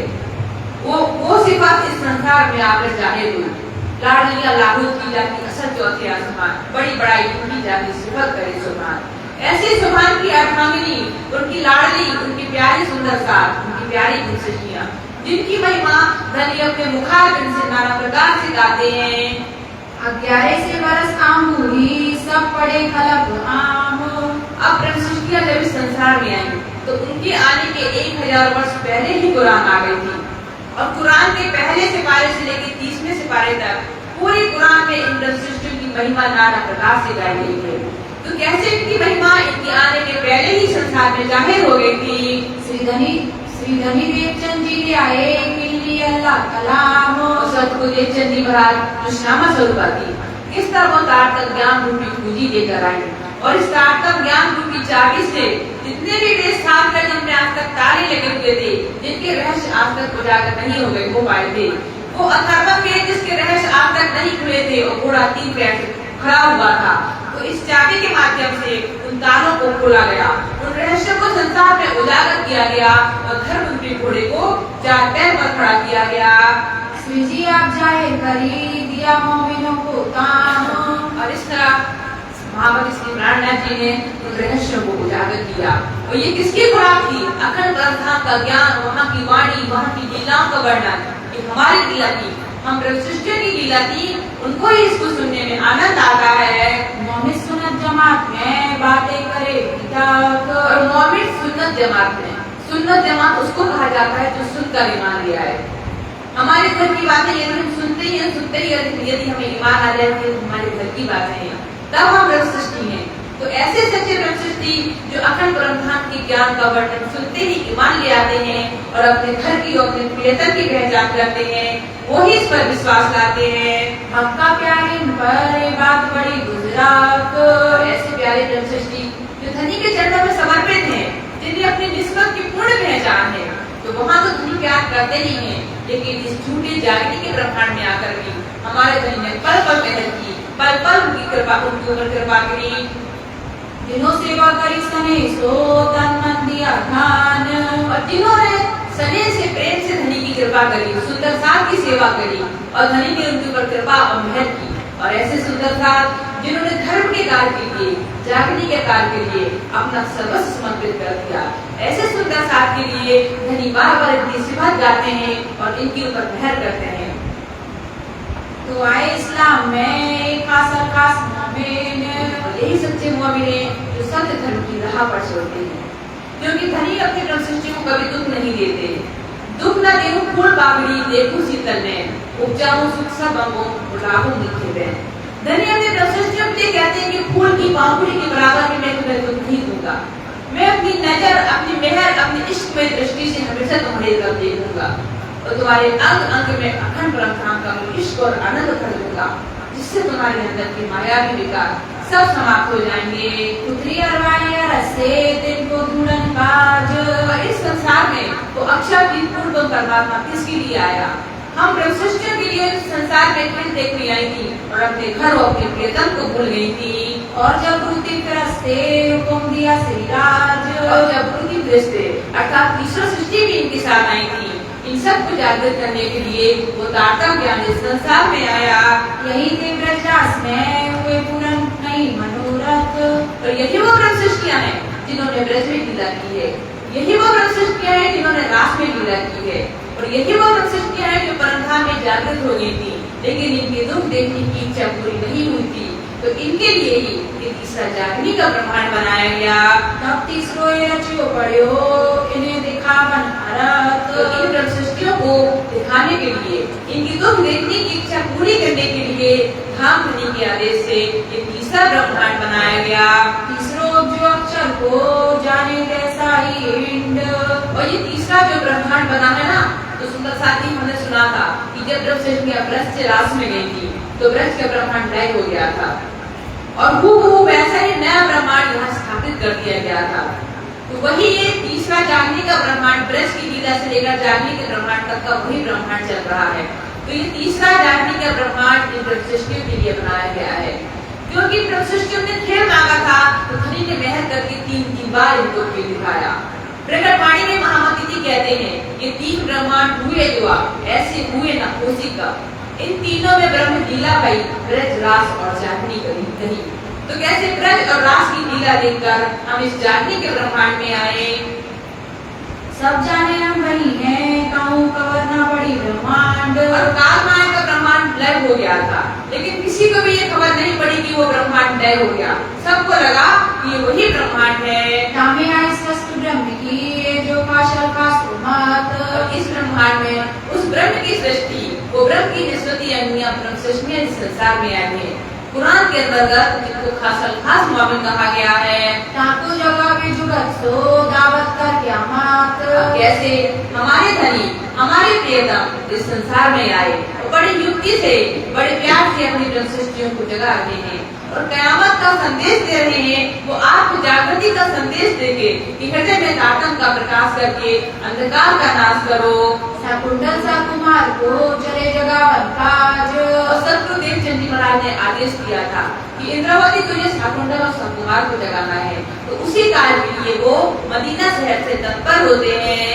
वो सिफत इस संसार में आकर जाहिर हुई। लाडलियां लाहूत की जाती असर चौथे आसमान, बड़ी बड़ाई की जाती सिफत करे सुभान। ऐसे सुभान की अर्धांगिनी, उनकी लाडली, उनकी प्यारी सुंदर साथ, उनकी प्यारी गुलसियां, जिनकी महिमा धनी अपने मुखारबिंद से नाना प्रकार से गाते हैं। 11 से बरस आम हुई सब पड़े खलब आम। अब ब्रह्म सृष्टियां जब इस संसार में आई तो उनके आने के 1000 वर्ष पहले ही कुरान आ गई थी और कुरान के पहले सिपारे से लेकर 30वें सिपारे तक पूरे कुरान में इन ब्रह्म सृष्टियों की महिमा नाना प्रकार से गाई गई है। तो कैसे इनकी महिमा इनके आने के पहले ही संसार में जाहिर हो गई थी। श्री धनी देवचंद जी ले आए किल्ली अल्लाह कलाम। सतगुरु देवचंद जी महाराज जो श्यामा स्वरूपा थी, किस तरह वो तारतक ज्ञान रूपी पूंजी लेकर आई और इस तारतक ज्ञान रूपी चाबी से जितने भी वे स्थान पर जिनमें आज तक ताले लगे हुए थे, जिनके रहस्य आज तक उजागर नहीं हो गए हो पाए थे, वो अथर्वण वेद जिसके रहस्य आज तक नहीं खुले थे और घोड़ा 3 पैर खड़ा हुआ था, तो इस चाबी के माध्यम से उन उन तारों को खोला गया, उन रहस्यों को संसार में उजागर किया गया और धर्म रूपी घोड़े को 4 पैर पर खड़ा किया गया। जी आप जाहिर करी दिया मोमिनों को काम। और इस तरह महामती श्री प्राणनाथ जी ने उन रहस्यों को उजागर किया। और ये किसकी खुराक थी? अखंड ब्रह्मांड का ज्ञान, वहाँ की वाणी, वहाँ की लीलाओं का वर्णन। ये हमारी लीला थी, हम प्रभु सृष्टि की लीला थी। उनको ही इसको सुनने में आनंद आता है। मोमिन सुन्नत जमात में बातें करे किताब। और मोमिन सुन्नत जमात में, सुन्नत जमात उसको कहा जाता है जो सुनकर ईमान लिया है। हमारे घर की बातें यदि हम सुनते ही यदि हमें ईमान आ जाए तो हमारे घर की बातें हैं, तब हम ब्रह्म सृष्टि हैं। तो ऐसे सच्चे ब्रह्म सृष्टि जो अखंड ब्रह्मांड के ज्ञान का वर्णन सुनते ही ईमान ले आते हैं और अपने घर की और अपने प्रियतम की पहचान करते हैं, वो ही इस पर विश्वास लाते हैं। हक्का प्यारे पर ये बात बड़ी गुजरात। ऐसे प्यारे ब्रह्म सृष्टि जो धनी के चरणों में समर्पित हैं, जिन्हें अपनी निस्बत की पूर्ण पहचान है, तो वहाँ तो धनी प्यार करते ही हैं, लेकिन इस झूठे जागृति के ब्रह्मांड में आकर भी हमारे धनी ने पल पल मेहनत की, पल पल उनकी कृपा, उनके ऊपर कृपा करी। दिनों सेवा करी सने सो तन मन दिया ध्यान। और जिन्होंने सने से प्रेम से धनी की कृपा करी, सुंदर साथ की सेवा करी और धनी ने उनके ऊपर कृपा और मेहर की। और ऐसे सुंदर साथ जिन्होंने धर्म के कार्य के लिए, जागृति के कार्य के लिए अपना सर्वस्व समर्पित कर दिया, ऐसे सुंदर साथ के लिए धनी बार बार इनकी सिफत गाते हैं और इनके ऊपर मेहर करते हैं। तो आए इस्लाम में खास मोमिन। यही सच्चे मोमिन हैं जो सत्य धर्म की राह पर चलते हैं, क्योंकि धनी अपने ब्रह्म सृष्टि को कभी दुख नहीं देते। दुख न देहु फूल बागड़ी देखू शीतल ने, उपजाऊ सुख सब अंगों उड़ाहू मीठे बैन। धनी अपने ब्रह्म सृष्टि के लिए कहते हैं कि फूल की बांकुड़ी के बराबर में मैं तुम्हें दुख नहीं दूंगा। मैं अपनी नजर, अपनी मेहर, अपनी इश्क में दृष्टि से हमेशा तुम्हारी तरफ देखूंगा और तुम्हारे अंग अंग में अखंड ब्रह्मांड का इश्क और आनंद भर दूंगा, जिससे तुम्हारे अंदर की माया भी विकार सब समाप्त हो जाएंगे। पुत्री अरवाया रसे दिन को ढूंढन काज। और इस संसार में वो अक्षर की पूर्ण परमात्मा किसके लिए आया? हम ब्रह्म सृष्टि के लिए संसार में फिर देखने आई थी और अपने घर और अपने प्रियतम को भूल गई थी। और जब रूती फिरस्ते हुक्म दिया श्री राज। और जब रूती फिरस्ते अर्थात ईश्वर सृष्टि भी इनके साथ आई थी, इन सब को जागृत करने के लिए वो तारतम ज्ञान इस संसार में आया। यही थे ब्रजदास में हुए पूर्ण नई मनोरथ। और यही वो ब्रह्म सृष्टियां हैं जिन्होंने ब्रज में लीला की है, यही वो ब्रह्म सृष्टियां हैं जिन्होंने रास में लीला की है, और यही वो ब्रह्म सृष्टियां हैं जो परमधाम में जागृत हो गई थी, लेकिन इनके दुख देखने की इच्छा पूरी नहीं हुई थी। तो इनके लिए ही ये तीसरा जागृति का ब्रह्मांड बनाया गया। तब तीसरो ये रचियो पढ़ियो इन्हें दिखावन भारत। तो इन ब्रह्म सृष्टियों को दिखाने के लिए, इनकी दुख देखने की इच्छा पूरी करने के लिए धाम धनी के आदेश से ये तीसरा ब्रह्मांड बनाया गया। तीसरो जो अक्षर को जाने जैसा ही इंड। और ये तीसरा जो ब्रह्मांड बना है ना, तो सुंदर साथी हमने सुना था कि जब ब्रह्म सृष्टि ब्रज से रास में गई थी तो ब्रज का ब्रह्मांड लय हो गया था और वो वैसा ही नया ब्रह्मांड यहाँ स्थापित कर दिया गया था। तो वही ये तीसरा जागृति का ब्रह्मांड ब्रज की लीला से लेकर जागृति के ब्रह्मांड तक का वही ब्रह्मांड चल रहा है। तो ये तीसरा जागृति का ब्रह्मांड इन ब्रह्म सृष्टियों के लिए बनाया गया है, क्योंकि ब्रह्म सृष्टियों ने खेल मांगा था तो धनी ने मेहनत करके 3 बार इनको खेल दिखाया। प्रकट वाणी में महामती जी कहते हैं ये 3 ब्रह्मांड हुए जो ऐसे हुए न कोसी का। इन तीनों में ब्रह्म लीला भई, ब्रज रास और जागृति करी। तो कैसे ब्रज और रास की लीला देखकर हम इस जागृति के ब्रह्मांड में आए। सब जाने हम वही हैं, कहूँ कवर ना बड़ी ब्रह्मांड। और काल माया का ब्रह्मांड लय हो गया था, लेकिन किसी को भी ये खबर नहीं पड़ी कि वो ब्रह्मांड लय हो गया। सबको लगा कि ये वही ब्रह्मांड है। कामे आए स्वस्थ ब्रह्म की जो काशल खास मात। और इस ब्रह्मांड में उस ब्रह्म की सृष्टि, वो ब्रह्म की निस्बती अंगियां ब्रह्म सृष्टियां इस संसार में आई है। कुरान के अंतर्गत जिनको खास मोमिन कहा गया है। ताको जगह के जुगत सो दावत कर क्या मात। कैसे हमारे धनी, हमारे प्रियतम इस संसार में आए और बड़ी युक्ति से, बड़े प्यार से अपनी ब्रह्म सृष्टियों को जगा रहे हैं और कयामत का संदेश दे रहे हैं। वो आत्म जागृति का संदेश देके कि हृदय में तारतम का प्रकाश करके अंधकार का नाश करो। कुंडल सा कुमार को चले जगावन काज। और सतगुरुदेव चंडी महाराज ने आदेश दिया था कि इंद्रावती को ये शाकुंतल और सकुमार को जगाना है, तो उसी कार्य के लिए वो मदीना शहर से तत्पर होते हैं।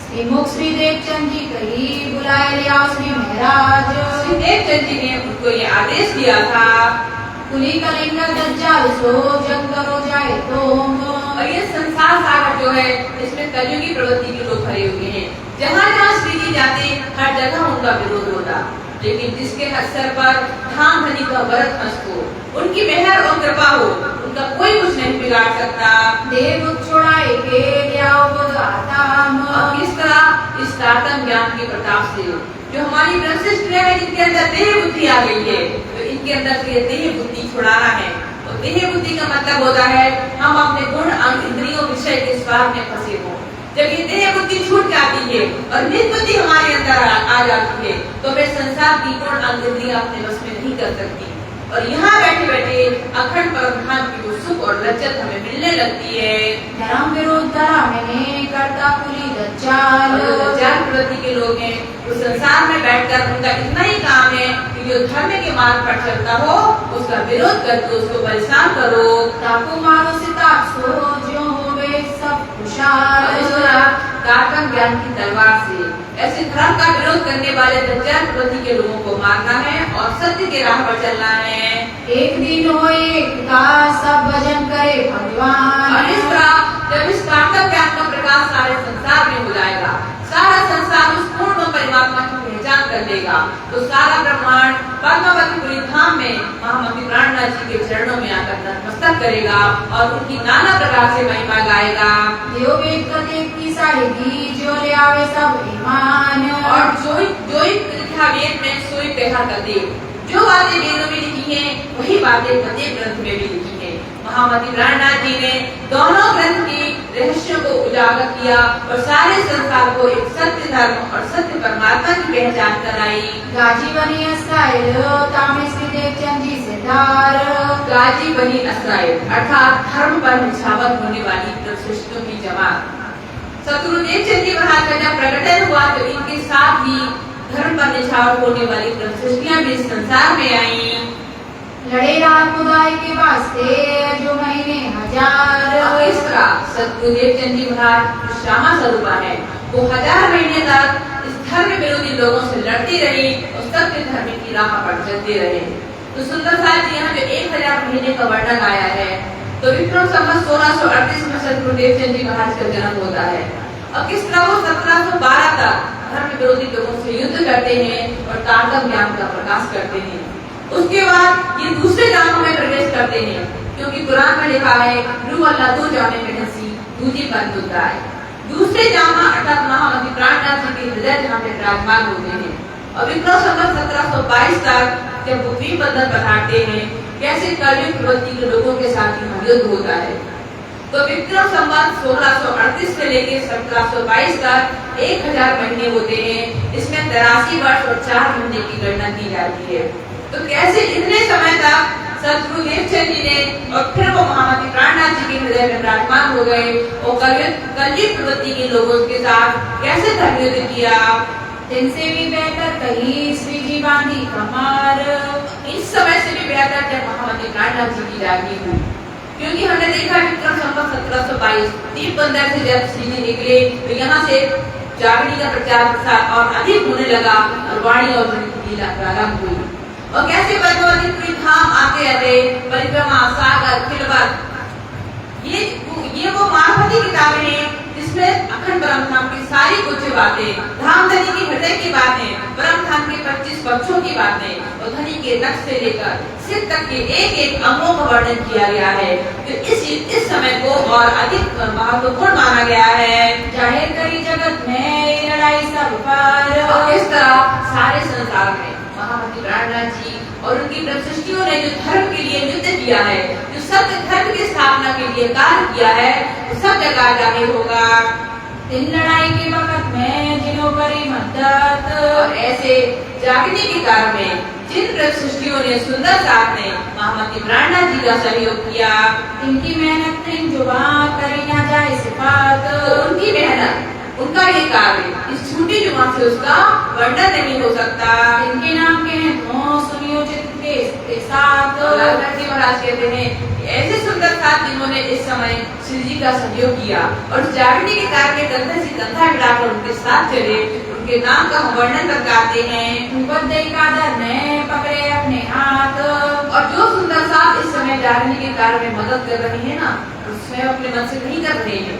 श्रीमुख श्री देवचंद जी कही बुलाए ले आओ श्री महाराज। श्री देवचंद जी ने उनको ये आदेश दिया था, कुली कलिंग दज्जाल सो जग करो जाए तुम। और ये संसार सागर जो है इसमें कलयुगी प्रवृत्ति के लोग भरे हुए हैं। जहाँ जहाँ श्री जी जाते हर जगह उनका विरोध होता, लेकिन जिसके सर पर धाम धनी का व्रत हस्त हो, उनकी मेहर और कृपा हो, उनका कोई कुछ नहीं बिगाड़ सकता। देव छुड़ाए के लियाओ बगाताम। और किस तरह इस तारतम ज्ञान के प्रताप से जो हमारी ब्रह्मशिष्टियां हैं, जिनके अंदर देह बुद्धि आ गई है, तो इनके अंदर से देह बुद्धि छुड़ाना है। और देह बुद्धि का मतलब होता है हम अपने गुण अंग इंद्रियों विषय के स्वार्थ में फंसे हो। जब ये देह बुद्धि छूट जाती है और निज बुद्धि हमारे अंदर आ जाती है, तो फिर संसार की गुण अंग इंद्रियां अपने बस में नहीं कर सकती। और यहाँ बैठे बैठे अखंड परम की वो सुख और लज्जत हमें मिलने लगती है। धर्म विरोध धरा मैंने करता कुली दज्जाल। दज्जाल प्रवृत्ति के लोग हैं, वो संसार में बैठकर उनका इतना ही काम है कि जो धर्म के मार्ग पर चलता हो उसका विरोध करके उसको परेशान करो। ताको मारो सिताब सो जो होवे सब खुशहाल। तारतम ज्ञान की तलवार से ऐसे धर्म का विरोध करने वाले दज्जाल प्रवृत्ति के लोगों को मारना है और सत्य के राह पर चलना है। एक दिन हो एक का सब भजन करे भगवान। और इस तरह जब इस तारतम ज्ञान का प्रकाश सारे संसार में हो जाएगा, सारा संसार उस पूर्ण परमात्मा की पहचान कर लेगा, तो सारा ब्रह्मांड पद्मावतीपुरी धाम में महामती प्राणनाथ जी के चरणों में आकर नतमस्तक करेगा और उनकी नाना प्रकार से महिमा गाएगा। देव वेद कते की साहेगी जो ले आवे सब ईमान। और जो लिखा वेद में सोई कहा कते, जो बातें वेदों में लिखी हैं वही बातें कते ग्रंथ में भी लिखी हैं। महामती प्राणनाथ जी ने दोनों ग्रंथ की रहस्यों को उजागर किया और सारे संसार को एक सत्य धर्म और सत्य परमात्मा की पहचान कराई। गाजी बनी अस्राइल तामे श्री देवचंद जी से धार। गाजी बनी अस्राइल अर्थात धर्म पर निछावर होने वाली ब्रह्मशिष्टों की जमात। सतगुरु देवचंद जी महाराज का जब प्रकटन हुआ तो इनके साथ ही धर्म पर निछावर होने वाली ब्रह्मशिष्टियां भी इस संसार में आई। लड़े रात खुदाई के वास्ते जो महीने हजार। इस तरह सतगुरु देवचंद जी महाराज श्यामा स्वरूपा है, वो 1000 महीने तक इस धर्म विरोधी लोगों से लड़ती रही और सत्य धर्म की राह पर चलते रहे। तो सुंदर साहब जी यहाँ जो 1000 महीने का वर्णन आया है, तो विक्रम संवत 1638 में सतगुरु देवचंद जी महाराज का जन्म होता है। और किस तरह वो 1712 तक धर्म विरोधी लोगों से युद्ध करते हैं और तारतम ज्ञान का प्रकाश करते हैं। उसके बाद ये दूसरे जामों में प्रवेश करते हैं, क्योंकि कुरान में लिखा है रू अल्लाह दो जामे में नसी दूजी बंद होता है। दूसरे जामा अर्थात महामती प्राणनाथ जी के हृदय जहाँ पे विराजमान होते हैं। और विक्रम संवत 1722 तक जब वो द्वीप बंधन पधारते हैं, कैसे कलयुग प्रवृत्ति के लोगों के साथ युद्ध होता है। तो विक्रम संवत 1638 से लेकर 1722 तक 1000 महीने होते हैं। इसमें 83 वर्ष और 4 महीने की गणना की जाती है। तो कैसे इतने समय तक सतगुरु देवचंद जी ने और फिर वो महामती प्राणनाथ जी के हृदय में विराजमान हो गए और कलयुग प्रवृत्ति के लोगों के साथ कैसे धर्म युद्ध किया। इनसे भी बेहतर कहीं श्री जी बांधी कमार। इस समय से भी बेहतर जब महामती प्राणनाथ जी की जागी हुई, क्योंकि हमने देखा विक्रम संवत 1722 दीप बंदर से जब श्री जी निकले तो यहाँ से जागरण का प्रचार प्रसार और अधिक होने लगा और वाणी और लीला प्रारंभ हुई। और कैसे पद्मावतीपुरी धाम आते आते परिक्रमा सागर खिलवत, ये वो मार्फती किताबें हैं जिसमें अखंड ब्रह्म धाम की सारी कुछ बातें, धाम धनी की हृदय की बातें, ब्रह्म धाम के 25 पक्षों की बातें और धनी के नक्श से लेकर सिर तक के एक एक अंगों का वर्णन किया गया है। तो इस समय को और अधिक महत्वपूर्ण माना गया है। जाहिर करी जगत में लड़ाई सब पार। और इस तरह सारे संसार में महामती प्राणनाथ जी और उनकी ब्रह्मशिष्टियों ने जो धर्म के लिए युद्ध किया है, जो सत्य धर्म की स्थापना के लिए कार्य किया है, वो सब जगह जाहिर होगा। इन लड़ाई के वक्त में जिन्हों करी मदद। और ऐसे जागने के कारण में जिन ब्रह्मशिष्टियों ने सुंदर साथ ने महामती प्राणनाथ जी का सहयोग किया, इनकी मेहनत इन जुबा करी ना जाए सिफात। तो उनकी मेहनत, उनका ये कार्य इस छूटी जुबान से उसका वर्णन नहीं हो सकता। इनके नाम के हैं तो सुनियोजित देश के साथ। लालदास जी महाराज कहते हैं कि ऐसे सुंदर साथ जिन्होंने इस समय श्री जी का सहयोग किया और जागृति के कार्य में कंधे से कंधा मिलाकर उनके साथ चले, उनके नाम का हम वर्णन कर गाते हैं। उपदेय का दर ने पकड़े अपने हाथ। और जो सुंदर साथ इस समय जागृति के कार्य में मदद कर रहे हैं ना, उसमें अपने मन से नहीं कर रहे हैं,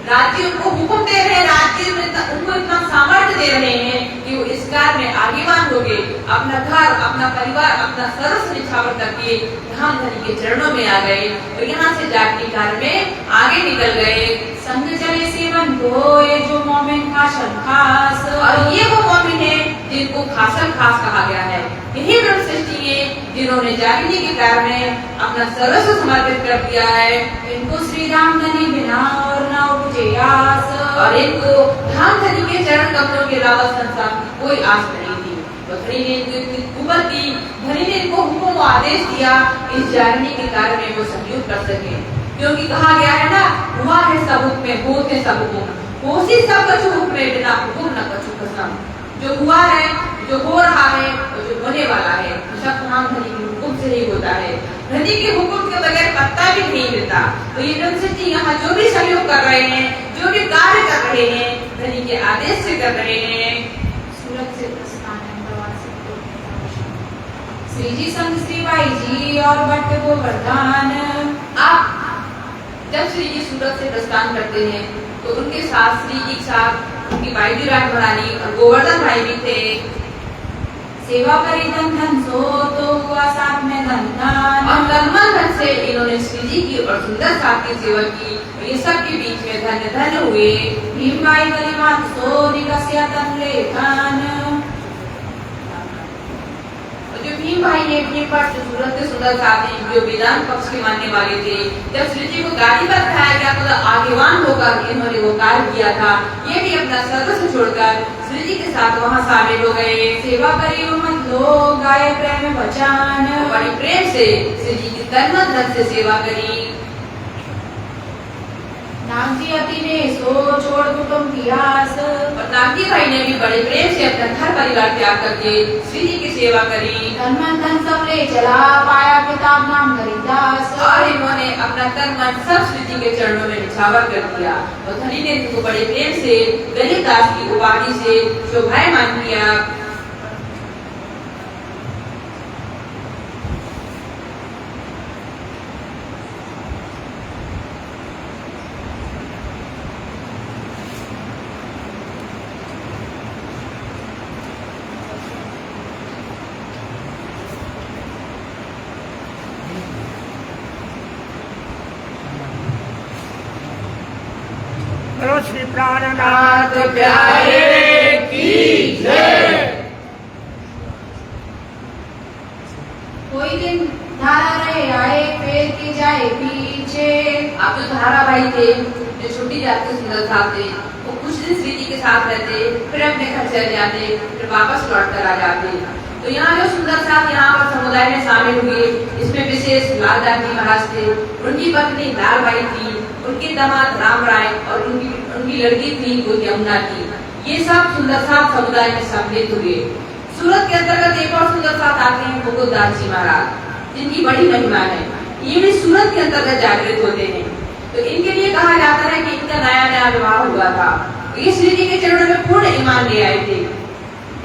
राज्य उनको हुक्म दे रहे हैं, राज्य में उनको इतना सामर्थ्य दे रहे हैं कि वो इस कार्य में आगेवान हो गए, अपना घर, अपना परिवार, अपना सर्वस्व निछावर करके धाम धनी के चरणों में आ गए और यहाँ से जागृति कार्य में आगे निकल गए। संग चले सेवन को ये जो मोमिन खासन खास। और ये वो मोमिन है जिनको खासन खास कहा गया है। यही ब्रह्म सृष्टि है जिन्होंने जागृति के कार्य में अपना सर्वस्व समर्पित कर दिया है। इनको श्री राम धनी बिना और न उपजे आस। और इनको धाम धनी के चरण कमलों के अलावा संसार की कोई आस नहीं थी। तो धनी ने इनकी कुबत दी, धनी ने इनको हुक्म आदेश दिया इस जागृति के कार्य में वो सहयोग कर सके, क्योंकि कहा गया है ना, हुआ है सब हुक्म में, होत है सब हुक्म, होसी सब कछु हुक्म में, बिना हुक्म न कछु कसम। जो हुआ है, जो हो रहा है और जो होने वाला है, सब धाम धनी के हुक्म से ही होता है। धनी के हुक्म के बगैर पत्ता भी नहीं मिलता। तो ये ब्रह्म सृष्टि यहाँ जो भी सहयोग कर रहे हैं, जो भी कार्य कर रहे हैं, धनी के आदेश से कर रहे हैं। सुरक्षित स्थान है श्री जी संग श्री बाई जी और भट्ट गोवर्धन। आप जब श्री जी सूरत से प्रस्थान करते हैं तो उनके साथ श्री जी के साथ उनकी बाई जी राज महारानी और गोवर्धन भाई भी थे। सेवा करी धन धन सो तो हुआ साथ में धन धन। और तन धन से इन्होंने श्री जी की और सुंदर साथ की सेवा की, ये सब के बीच में धन्य धन्य हुए। भीम बाई करी मात सो निकस्या तन लेखन। जो भीम भाई ने भीम भट्ट सूरत के सुंदर साथ हैं, जो वेदांत पक्ष के मानने वाले थे, जब श्री जी को गाड़ी पर बिठाया गया तो आगेवान होकर इन्होंने वो कार्य किया था। ये भी अपना सर्वस्व छोड़कर श्री जी के साथ वहाँ शामिल हो गए। सेवा करी मत लो गाय प्रेम वचन। बड़ी प्रेम से श्री जी की तन मन धन से सेवा करी। नागजी अति ने सो छोड़ कुटुंब की आस। और नागजी भाई ने भी बड़े प्रेम से अपना घर परिवार त्याग करके श्री जी की सेवा करी। तन मन धन सब ले चला पाया किताब नाम हरिदास। और इन्होंने अपना तन मन सब श्री जी के चरणों में निछावर कर दिया। और धनी ने इनको बड़े प्रेम से गरीबदास की उपाधि से शोभायमान किया। श्री प्राणनाथ प्यारे की जय। कोई दिन धारा रहे आए फिर की जाए पीछे। आप जो धारा भाई थे, जो छोटी जात के सुंदर साथ थे, वो कुछ दिन श्री जी के साथ रहते, फिर अपने घर चले जाते, फिर वापस लौट कर आ जाते। तो यहाँ जो सुंदर साथ यहाँ पर समुदाय में शामिल हुए, इसमें विशेष लालदास जी महाराज थे, उनकी पत्नी लालबाई थी, उनके दामाद राम राय और उनकी लड़की थी वो यमुना की। ये सब सुंदर साथ समुदाय में सम्मिलित हुए। सूरत के अंतर्गत एक और सुंदर साथ आते हैं मुकुंदास जी महाराज, जिनकी बड़ी महिमा है। ये भी सूरत के अंतर्गत जागृत होते हैं। तो इनके लिए कहा जाता है कि इनका नया नया विवाह हुआ था। ये श्री जी के चरणों में पूर्ण ईमान ले आए थे।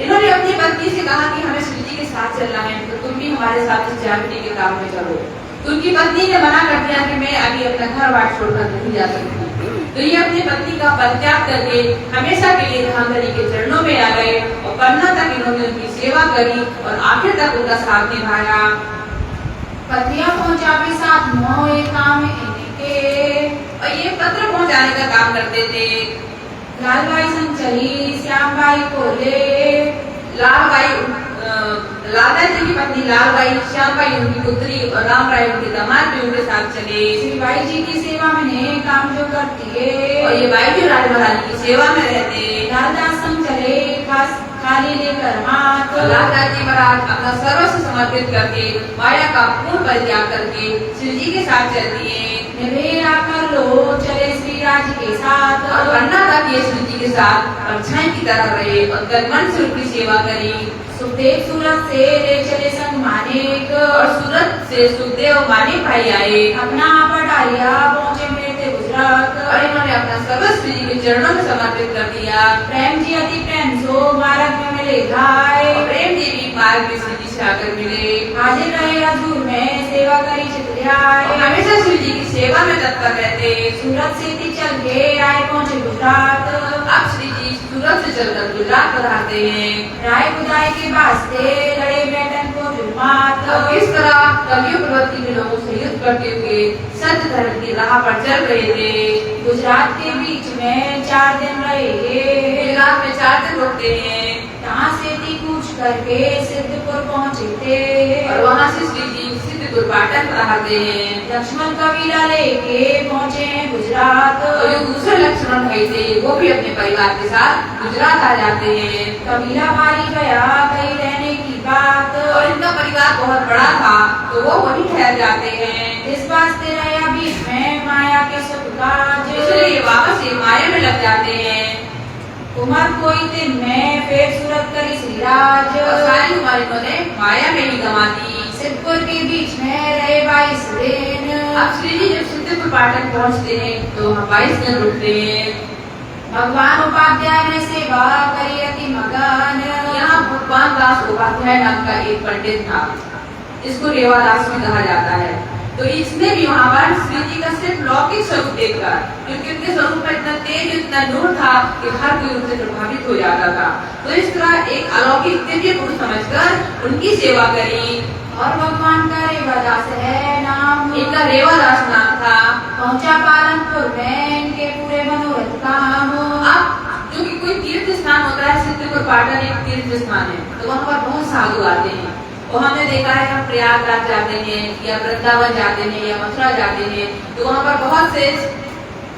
इन्होंने अपनी पत्नी से कहा कि हमें श्री जी के साथ चलना है, तो तुम भी हमारे साथ इस जागृति के काम में चलो। तो उनकी पत्नी ने मना कर दिया कि मैं अभी अपना घर बार छोड़कर नहीं जा सकती। तो ये अपनी पत्नी का परित्याग करके हमेशा के लिए धाम धनी के चरणों में आ गए और पन्ना तक इन्होंने उनकी सेवा करी और आखिर तक उनका साथ निभाया। पत्रियां पहुंचा भी साथ मोए काम इनके। और ये पत्र पहुंचाने का काम करते थे। लालबाई संग चली श्यामबाई को ले। लालबाई लाला जी की पत्नी लालबाई, श्यामबाई उनकी पुत्री और राम राय उनके दामाद भी उनके साथ चले। श्री बाई जी की सेवा में काम जो करती है और ये बाई जी राज महारानी की सेवा में रहते। लालदास संग चले खाली लेकर हाथ। लालदास जी महाराज अपना सर्वस्व समर्पित करके माया का पूर्ण परित्याग करके श्री जी के साथ चलती है। निवेरा कर लो चले श्री राज के साथ और करना था कि ये श्री जी के साथ परछाई की तरह रहे और तन मन से उनकी सेवा करी। सुखदेव सूरत से ले चले संग मानिक और सूरत से सुखदेव मानी भाई आए अपना पटारिया पहुँचे मेरे गुजरात और इन्होंने अपना सर्वस्व श्री जी के चरणों में समर्पित कर दिया। प्रेम जी अति प्रेम सो मार्ग में मिले घाय और प्रेम जी भी मार्ग में श्री जी से आकर मिले। हाजिर रहे हजूर में सेवा करी चितरियाय और हमेशा श्री जी की सेवा में तत्पर रहते। सूरत से थी चल के आए पहुँचे गुजरात अब श्री जी सूरत से चलकर गुजरात पधारते हैं। राय बुदाई के वास्ते लड़े बैठन को जुल्मात अब इस तरह कलयुग प्रवृत्ति के लोगों से युद्ध करते हुए सत्य धर्म की राह पर चल रहे थे। गुजरात के बीच में 4 दिन रहे गुजरात में 4 दिन रुकते हैं। यहाँ से थी कूच करके सिद्धपुर पहुँचे थे और वहाँ से श्री जी सिद्धपुर पाटन पधारते हैं। लक्ष्मण कबीला लेके पहुँचे गुजरात और जो दूसरे लक्ष्मण भाई थे वो भी अपने परिवार के साथ गुजरात आ जाते हैं। कबीला मारी गया कहीं रहने की बात और इनका परिवार बहुत बड़ा था तो वो वहीं ठहर जाते हैं। इस वास्ते रहा बीच में माया के सुखराज इसलिए वापस ये माया में लग जाते हैं। उमर कोई दिन में फिर सूरत करी श्रीराज और सारी उम्र इन्होंने माया में ही गंवा दी। सिद्धपुर के बीच में रहे 22 दिन अब श्री जी जब सिद्धपुर पाटन पहुँचते हैं तो वहाँ 22 दिन रुकते हैं। भगवान उपाध्याय ने सेवा करी अति मगन यहाँ भगवान दास उपाध्याय नाम का एक पंडित था। इसको रेवादास भी कहा जाता है। तो इसने भी वहाँ पर श्री जी का सिर्फ लौकिक स्वरूप देखकर, क्योंकि उनके स्वरूप में इतना तेज इतना नूर था कि हर कोई उनसे प्रभावित हो जाता था। तो इस तरह एक अलौकिक दिव्य पुरुष समझकर उनकी सेवा करी। और भगवान का रेवादास है नाम इनका रेवादास नाम था। पहुंचा पालनपुर में इनके पूरे मनोरथ काम अब जो कि कोई तीर्थ स्थान होता है, सिद्धपुर पाटन एक तीर्थ स्थान है, तो वहाँ पर बहुत साधु आते हैं। और हमने देखा है हम प्रयागराज जाते हैं या वृंदावन जाते हैं या मथुरा जाते हैं तो वहाँ पर बहुत से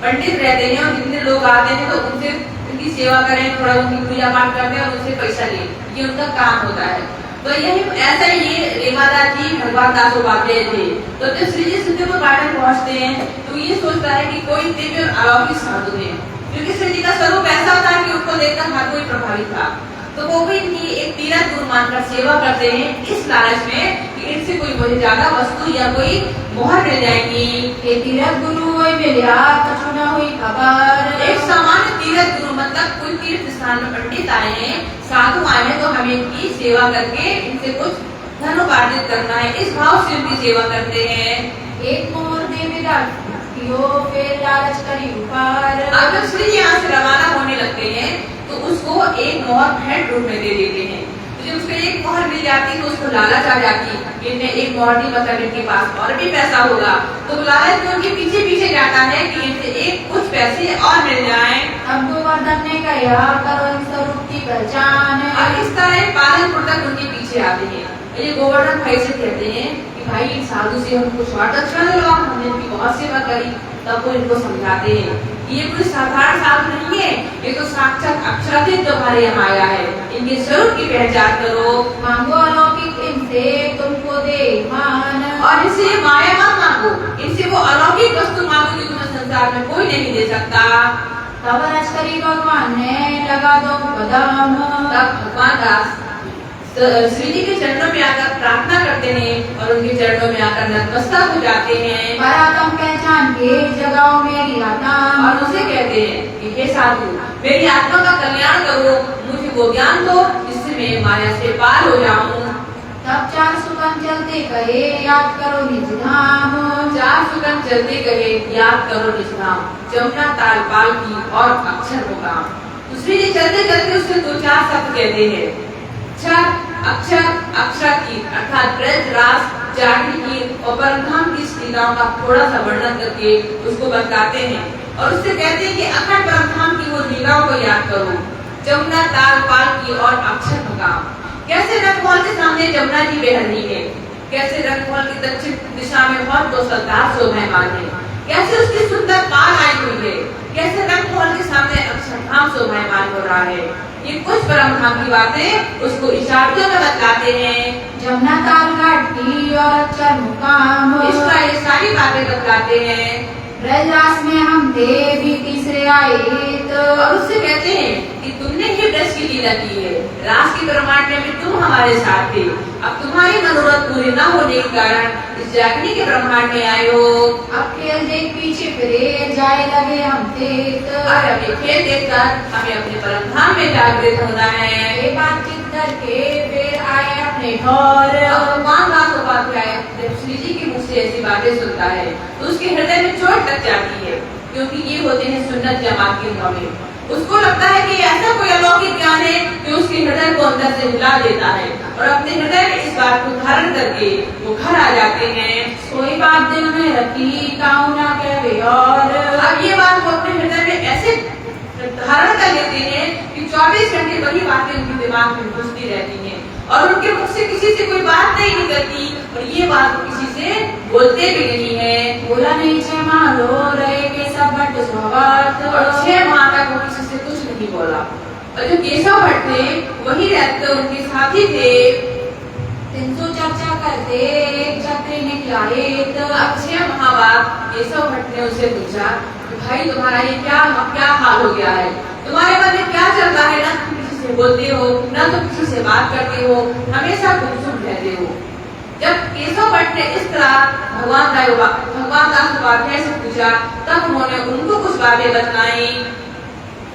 पंडित रहते हैं और जितने लोग आते हैं तो उनसे उनकी सेवा करें, थोड़ा उनकी पूजा पाठ करते हैं और उनसे पैसा लें, ये उनका काम होता है। तो यही ऐसा ही ये रेवादास जी भगवान दास उपाध्याय थे। तो जब श्री जी सिद्धपुर पाटन पहुँचते हैं तो ये सोचता है कि कोई दिव्य और अलौकिक साधु है, क्योंकि श्री जी का स्वरूप ऐसा था कि उसको देखकर हर कोई प्रभावित था। तो वो भी इनकी एक तीरथ गुरु मानकर सेवा करते हैं इस लालच में कि इनसे कोई मुझे ज्यादा वस्तु या कोई मोहर मिल जाएगी। ये तीरथ गुरु वही मिलिया कछु न हुई खबर एक सामान्य तीरथ गुरु मतलब कोई तीर्थ स्थान में पंडित आए हैं, साधु आए हैं, तो हमें इनकी सेवा करके इनसे कुछ धन उपार्जित करना है, इस भाव से उनकी सेवा करते हैं। एक मोर देवी फिर लालच करी ऊपर अब श्री जी यहाँ से रवाना होने लगते हैं तो उसको एक मोहर भेंट रूप में दे देते हैं। तो जब उसको एक मोहर मिल जाती तो उसको लालच आ जाती कि इन्हें एक मोहर दी मतलब इनके पास और भी पैसा होगा, तो लालच में उनके पीछे पीछे जाता है कि इनसे एक कुछ पैसे और मिल जाएं। अब गोवर्धन ने कहा करो इन स्वरूप की पहचान अब इस तरह पालनपुर तक उनके पीछे आते हैं। ये गोवर्धन भाई से कहते हैं कि भाई इन साधु से हम कुछ और दक्षिणा दिलवाओ, हमने इनकी बहुत सेवा करी। तब वो इनको समझाते हैं कि ये कोई साधारण साधु नहीं है, ये तो साक्षात अक्षरातीत तुम्हारे यहाँ आया है, इनके स्वरूप की पहचान करो। मांगो अलौकिक इनसे तुमको दे मान और इनसे माया मत मांगो, इनसे वो अलौकिक वस्तु मांगो जो तुम्हें संसार में कोई नहीं दे सकता। तब लश्करी भगवान ने लगा दो कदम तब भगवान दास श्री जी के चरणों में आकर प्रार्थना करते हैं और उनके चरणों में आकर नतमस्तक हो जाते हैं। परातम पहचान के जगाओ मेरी आत्मा और उसे कहते हैं कि हे साधु, मेरी आत्मा का कल्याण करो, मुझे वो ज्ञान दो जिससे मैं माया से पार हो जाऊं। तब 4 सुगन चलते कहे याद करो निज धाम 4 सुगन चलते कहे याद करो निज धाम, जमुना ताल पाल की और अक्षर मुकाम। तो श्री जी चलते चलते उससे 2-4 शब्द कहते हैं। अक्षर अक्षर की अर्थात ब्रज रास जाति की और परमधाम की लीलाओं का थोड़ा सा वर्णन करके उसको बताते हैं और उससे कहते हैं कि अखंड परमधाम की वो लीलाओं को याद करो, जमुना ताल पाल की और अक्षर मुकाम। कैसे रंगमहल के सामने जमुना जी बह रही है, कैसे रंगमहल की दक्षिण दिशा में बहुत कौशलदार शोभायमान है, कैसे उसकी सुंदर पाल आई हुई है, कैसे रंगमहल के सामने अक्षरधाम शोभायमान हो रहा है। ये कुछ परमधाम की बातें उसको इशारों में बताते हैं। जमुना ताल घाट की और अक्षर मुकाम इसका ये सारी बातें बताते हैं। ब्रजरास में हम थे भी तीसरे आए और उससे कहते हैं कि तुमने ही ब्रज की लीला की है, रास की ब्रह्मांड में तुम हमारे साथ थे, अब तुम्हारी मनोरथ पूरी न होने के कारण इस जागनी के ब्रह्मांड में आए हो। अब खेल देख पीछे फिरे जाए लगे हम थे और अभी खेल देखकर हमें अपने परम धाम में जागृत होना है। ये बातचीत करके फिर आए अपने घर। भगवान दासोपाध्याय जब श्री जी के मुख से ऐसी बातें सुनता है तो उसके हृदय में चोट लग जाती है, क्योंकि ये होते हैं सुन्नत जमात के मौलवी। उसको लगता है कि ऐसा कोई अलौकिक ज्ञान है जो उसके हृदय को अंदर से हिला देता है, और अपने हृदय में इस बात को धारण करके वो घर आ जाते हैं। कोई बात दिल में रखी काऊ ना कहे और अब ये बात वो अपने हृदय में ऐसे धारण कर लेते हैं कि 24 घंटे वही बातें उनके दिमाग में घुसती रहती हैं, और उनके मुख से किसी से कोई बात नहीं निकलती, और ये बात वो किसी से बोलते भी नहीं है। बोला नहीं छे मारो रहे के सब बट स्वभाव। और 6 माह तक वो किसी से कुछ नहीं बोला। और जो केशव भट्ट थे वही रहते उनके साथी थे। 300 चर्चा करते एक छत्री निकलाए अब 6 माह बाद केशव भट्ट ने उससे पूछा कि भाई तुम्हारा ये क्या हाल हो गया है, तुम्हारे मन में क्या चल रहा है, ना तुम किसी से बोलते हो ना तुम किसी से बात करते हो, हमेशा गुमसुम रहते हो। जब केशव भट्ट ने इस तरह भगवान दास उपाध्याय से पूछा तब उन्होंने उनको कुछ बातें बतलाई।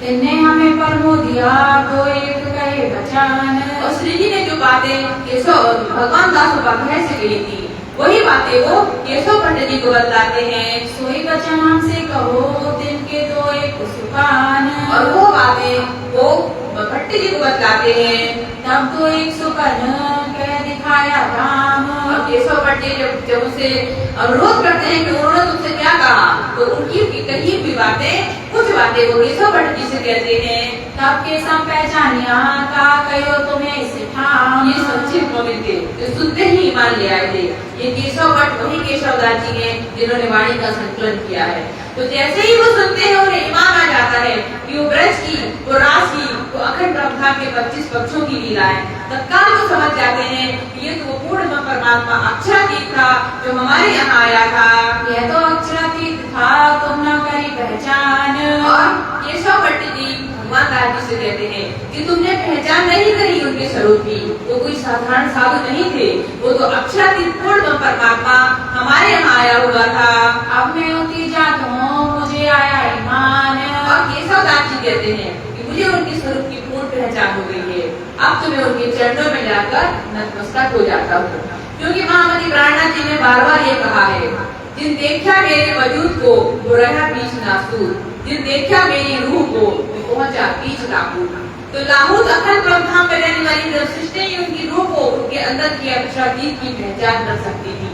इन्हें हमें परमो दिया तो एक कहे बचान। और श्री जी ने जो बातें भगवान दास उपाध्याय से कही थी वही बातें वो केशव भट्ट जी को बतलाते हैं। सोई बचन हमसे कहो दिन के दो एक सुकान। और वो बातें वो भट्ट जी को बतलाते हैं। तब तो एक सुकन कह दिखाया राम। और केशव भट्ट जी जब उसे अनुरोध करते हैं कि उन्होंने तुमसे क्या कहा, तो उनकी कही हुई बातें कुछ बातें वो केशव भट्ट जी से कहते हैं। तब के सम पहचानिया का कहो तुम्हें सिखाम। ये सच्चे मोमिन थे, जो सुनते ही ईमान ले आए थे। ये केशव भट्ट वही केशवदास जी हैं जिन्होंने वाणी का संकलन किया है। तो जैसे ही वो सुनते हैं उन्हें ईमान आ जाता है कि वो ब्रज की, वो रास की, वो अखंड ब्रह्मा के 25 पक्षों की लीला है। तत्काल वो समझ जाते हैं कि ये तो पूर्ण परमात्मा अक्षरातीत था जो हमारे यहाँ आया था। यह तो अक्षरातीत था तुम न करी पहचान। और केशव भट्ट जी भगवान दास जी से कहते हैं कि तुमने पहचान नहीं करी उनके स्वरूप की, वो कोई साधारण साधु नहीं थे, वो तो अक्षरातीत पूर्ण परमात्मा हमारे यहाँ आया हुआ था। अब मैं उनकी जात हूँ मुझे आया ईमान। और केशव दास जी कहते हैं कि मुझे उनके स्वरूप की पूर्ण पहचान हो गई है, अब तो मैं उनके चरणों में जाकर नतमस्तक हो जाता हूँ। क्योंकि महामती प्राणनाथ जी ने बार-बार ये कहा है, जिन देखा मेरे वजूद को वो रहा बीच नासूर, जिन देखा मेरी रूह को वो पहुंचा बीच लाहूत। तो लाहूत अखंड ब्रह्म में रहने वाली सृष्टि ही उनकी रूह को उनके अंदर की अक्षरातीत की पहचान कर सकती थी।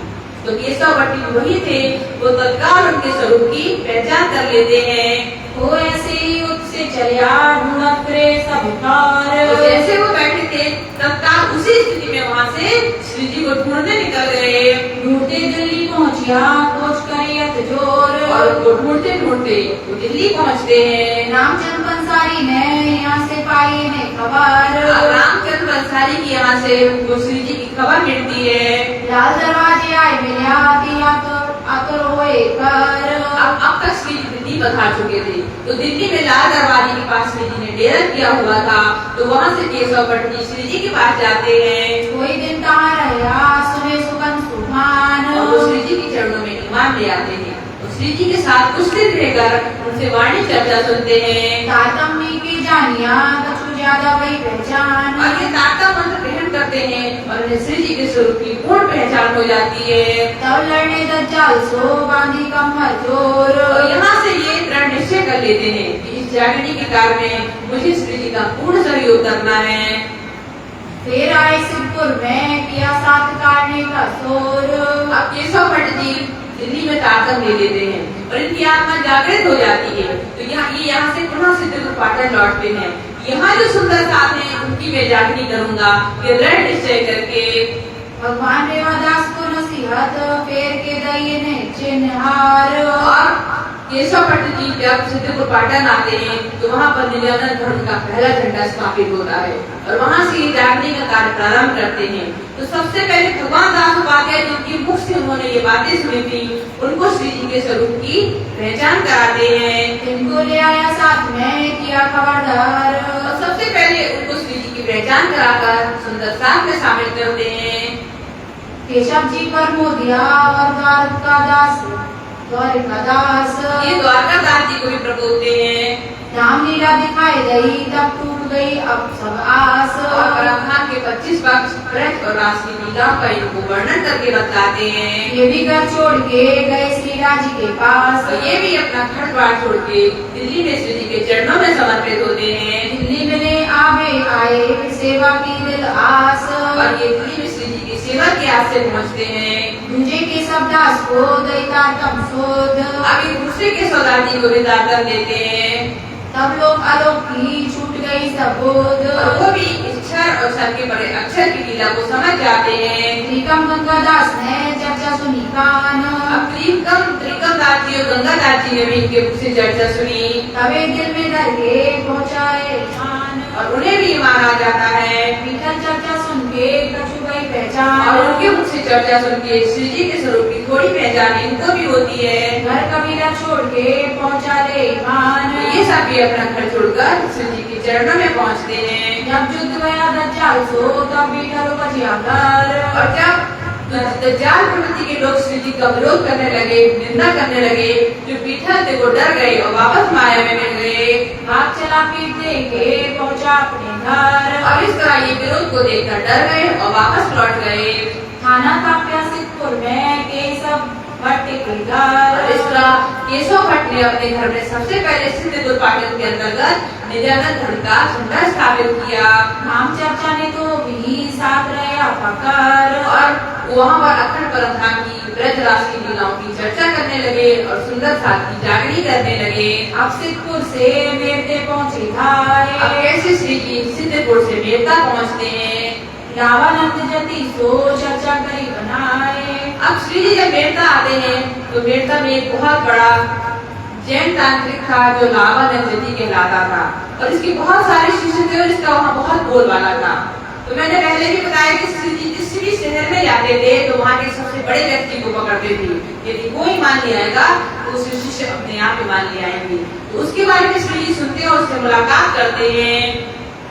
तो केशव भट्ट वही थे, वो तत्काल उनके स्वरूप की पहचान कर लेते हैं। वो ऐसे ही उससे चलिया ढूंढत फिरे सब कार। तो जैसे वो बैठे थे तत्काल उसी स्थिति में वहाँ से श्री जी को ढूंढने निकल गए। ढूंढते दिल्ली पहुँचिया खोज करियत जोर। और उनको ढूंढते ढूंढते वो दिल्ली पहुँचते हैं। रामचंद्र पंसारी ने यहाँ से पाई ने खबर। रामचंद्र पंसारी की यहाँ से उनको श्री जी की खबर मिलती है। लाल दरवाजे आए मिला दिया तो आकर होए कर। अब तक श्री जी दिल्ली पधार चुके थे, तो दिल्ली में लाल दरवाजे के पास श्री जी ने डेरा किया हुआ था, तो वहाँ से केशव भट्ट जी श्री जी के पास जाते हैं। कोई दिन कहाँ रहा सुने सुगन सुभान। और वो श्री जी के चरणों में ईमान ले आते हैं, तो श्री जी के साथ कुछ दिन रहकर उनसे वाणी चर्चा सुनते हैं। तारतम्य की जानिया कछु ज्यादा वही पहचान। और ये तारतम्य मंत्र ग्रहण करते हैं और उन्हें श्री जी के स्वरूप की पूर्ण पहचान हो जाती है। तब लड़ने दज्जाल सो बांधी कमर जोर। और यहाँ से ये दृढ़ निश्चय कर लेते हैं कि इस जागरणी के कार्य में मुझे श्री जी का पूर्ण सहयोग करना है। फिर आए सिद्धपुर में किया साथ काटने का शोर। अब केशव भट्ट जी दिल्ली में तारतम्य ले लेते हैं और इनकी आत्मा जागृत हो जाती है, तो यहाँ से पुनः सिद्धपुर पाटन लौटते हैं। यहाँ जो सुंदर साथ हैं उनकी मैं जागरणी करूंगा, ये दृढ़ निश्चय करके। भगवान रेवादास को नसीहत फेर के दई ने चिन्हार। और केशव भट्ट जी जब सिद्धपुर पाटन आते हैं तो वहाँ पर नित्यानंद धर्म का पहला झंडा स्थापित होता है और वहाँ से ये जागने का कार्य प्रारंभ करते हैं। तो सबसे पहले भगवान दास उपाध्याय जिनकी मुख से उन्होंने ये बातें सुनी थी, उनको श्री जी के स्वरूप की पहचान कराते हैं। इनको ले आया साथ में किया खबरदार। और सबसे पहले उनको श्री जी की पहचान कराकर सुंदर साथ में शामिल करते हैं। केशव जी पर मोदिया और द्वारकादास ये द्वारकादास जी को भी प्रबोधते हैं। राम लीला दिखाई गई तब टूट गई अब सब आस। और ब्रह्मांड के 25 पक्ष ब्रज और रास की लीलाओं का इनको वर्णन करके बताते हैं। ये भी घर छोड़ के गए श्री राजी के पास। तो ये भी अपना घर द्वार छोड़ के दिल्ली में श्री जी के चरणों में समर्पित होते हैं। दिल्ली में आए सेवा की दिल आस। और ये दिल्ली में श्री जी की सेवा के आस से पहुँचते हैं। दूजे के शब्दास को दैता तब शोध। अभी दूसरे के सौदार जी को भी दातर देते हैं। तब लोग आलोक की छूट गई सब बोध। और वो भी अक्षर और सर के बड़े अक्षर की लीला को समझ जाते हैं। त्रिकम गंगादास ने चर्चा सुनी कान। अब त्रिकम दास जी और गंगा दास जी ने भी इनके मुख से चर्चा सुनी। तबे दिल में डर के पहुँचाए मान। और उन्हें भी माना जाता है। विठल चर्चा सुन के कछु गई पहचान। और उनके मुख से चर्चा सुन के श्री जी के स्वरूप की थोड़ी पहचान इनको भी होती है। घर कबीला छोड़ के पहुँचा ले ईमान। ये सब भी अपना घर छोड़कर श्री जी के चरणों में पहुँचते हैं। जब युद्ध गया दज्जाल सो तब विठल बजियादार। और जब दज्जाल प्रवृत्ति के लोग श्री जी का विरोध करने लगे, निंदा करने लगे, जो विठल थे वो डर गए और वापस माया में मिल गए। हाथ चला पीट दे के पहुँचा अपने घर। और इस तरह ये विरोध को देखकर डर गए और वापस लौट गए। थाना था प्यासितपुर में के सब भट्ट के घर। और इस तरह केशव भट्ट ने अपने घर में सबसे पहले सिद्धपुर पाटन के अंतर्गत नित्यानंद धर्म का झंडा स्थापित किया। नाम चर्चा ने तो भी साथ रहा पकार। और वहाँ पर अखंड परमधाम की ब्रज रास की लीलाओं की चर्चा करने लगे और सुंदर साथ की जागरण करने लगे। अब सिद्धपुर से मेरते पहुँचे थाए। अब कैसे श्री जी सिद्धपुर से मेरता पहुँचते हैं। रावानंद जति सो चर्चा करी बनाए। अब श्री जी जब मेरता आते हैं तो मेरता में एक बहुत बड़ा जैन तांत्रिक था जो रावानंद जति कहलाता था। और इसके बहुत सारे शिष्य थे और इसका वहाँ बहुत बोलबाला था। तो मैंने पहले भी बताया कि श्री जी जिस भी शहर में जाते थे तो वहाँ के सबसे बड़े व्यक्ति को पकड़ते थे। यदि कोई मान लिया आएगा तो उसके शिष्य अपने आप ही मान ले आएंगे। तो उसके बारे में श्री जी सुनते हैं और उससे मुलाकात करते हैं।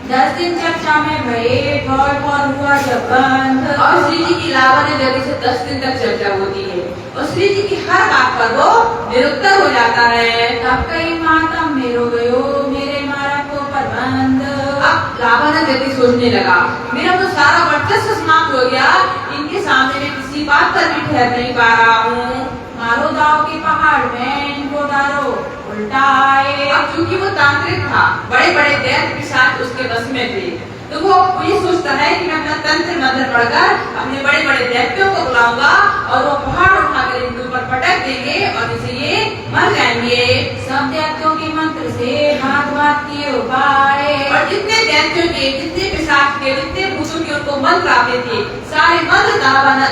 10 दिन चर्चा में भये ठौर हुआ जब बंद। और श्री जी की लावानंद जति से 10 दिन तक चर्चा होती है और श्री जी की हर बात पर वो निरुत्तर हो जाता है। तब कई मातम मेरो गयो मेरे मारा को प्रबंध। अब लावानंद जति सोचने लगा, मेरा तो सारा वर्चस्व समाप्त हो गया, इनके सामने मैं किसी बात पर भी ठहर नहीं पा रहा हूँ। मारो दाव के पहाड़ में इनको डालो उल्टाए। अब चूंकि वो तांत्रिक था, बड़े बड़े दैत्य के साथ उसके बस में थे, तो वो ये सोचता है कि मैं अपना तंत्र मंत्र पढ़कर अपने बड़े बड़े दैत्यों को बुलाऊंगा और वो पहाड़ उठाकर इनके ऊपर पटक देंगे और इसे ये मर जाएंगे। सब दैत्यों के मंत्र से बात किए उपाय। और जितने दैत्यों के, जितने पिशाच के, जितने भूतों के उनको मंत्र आते थे, सारे मंत्र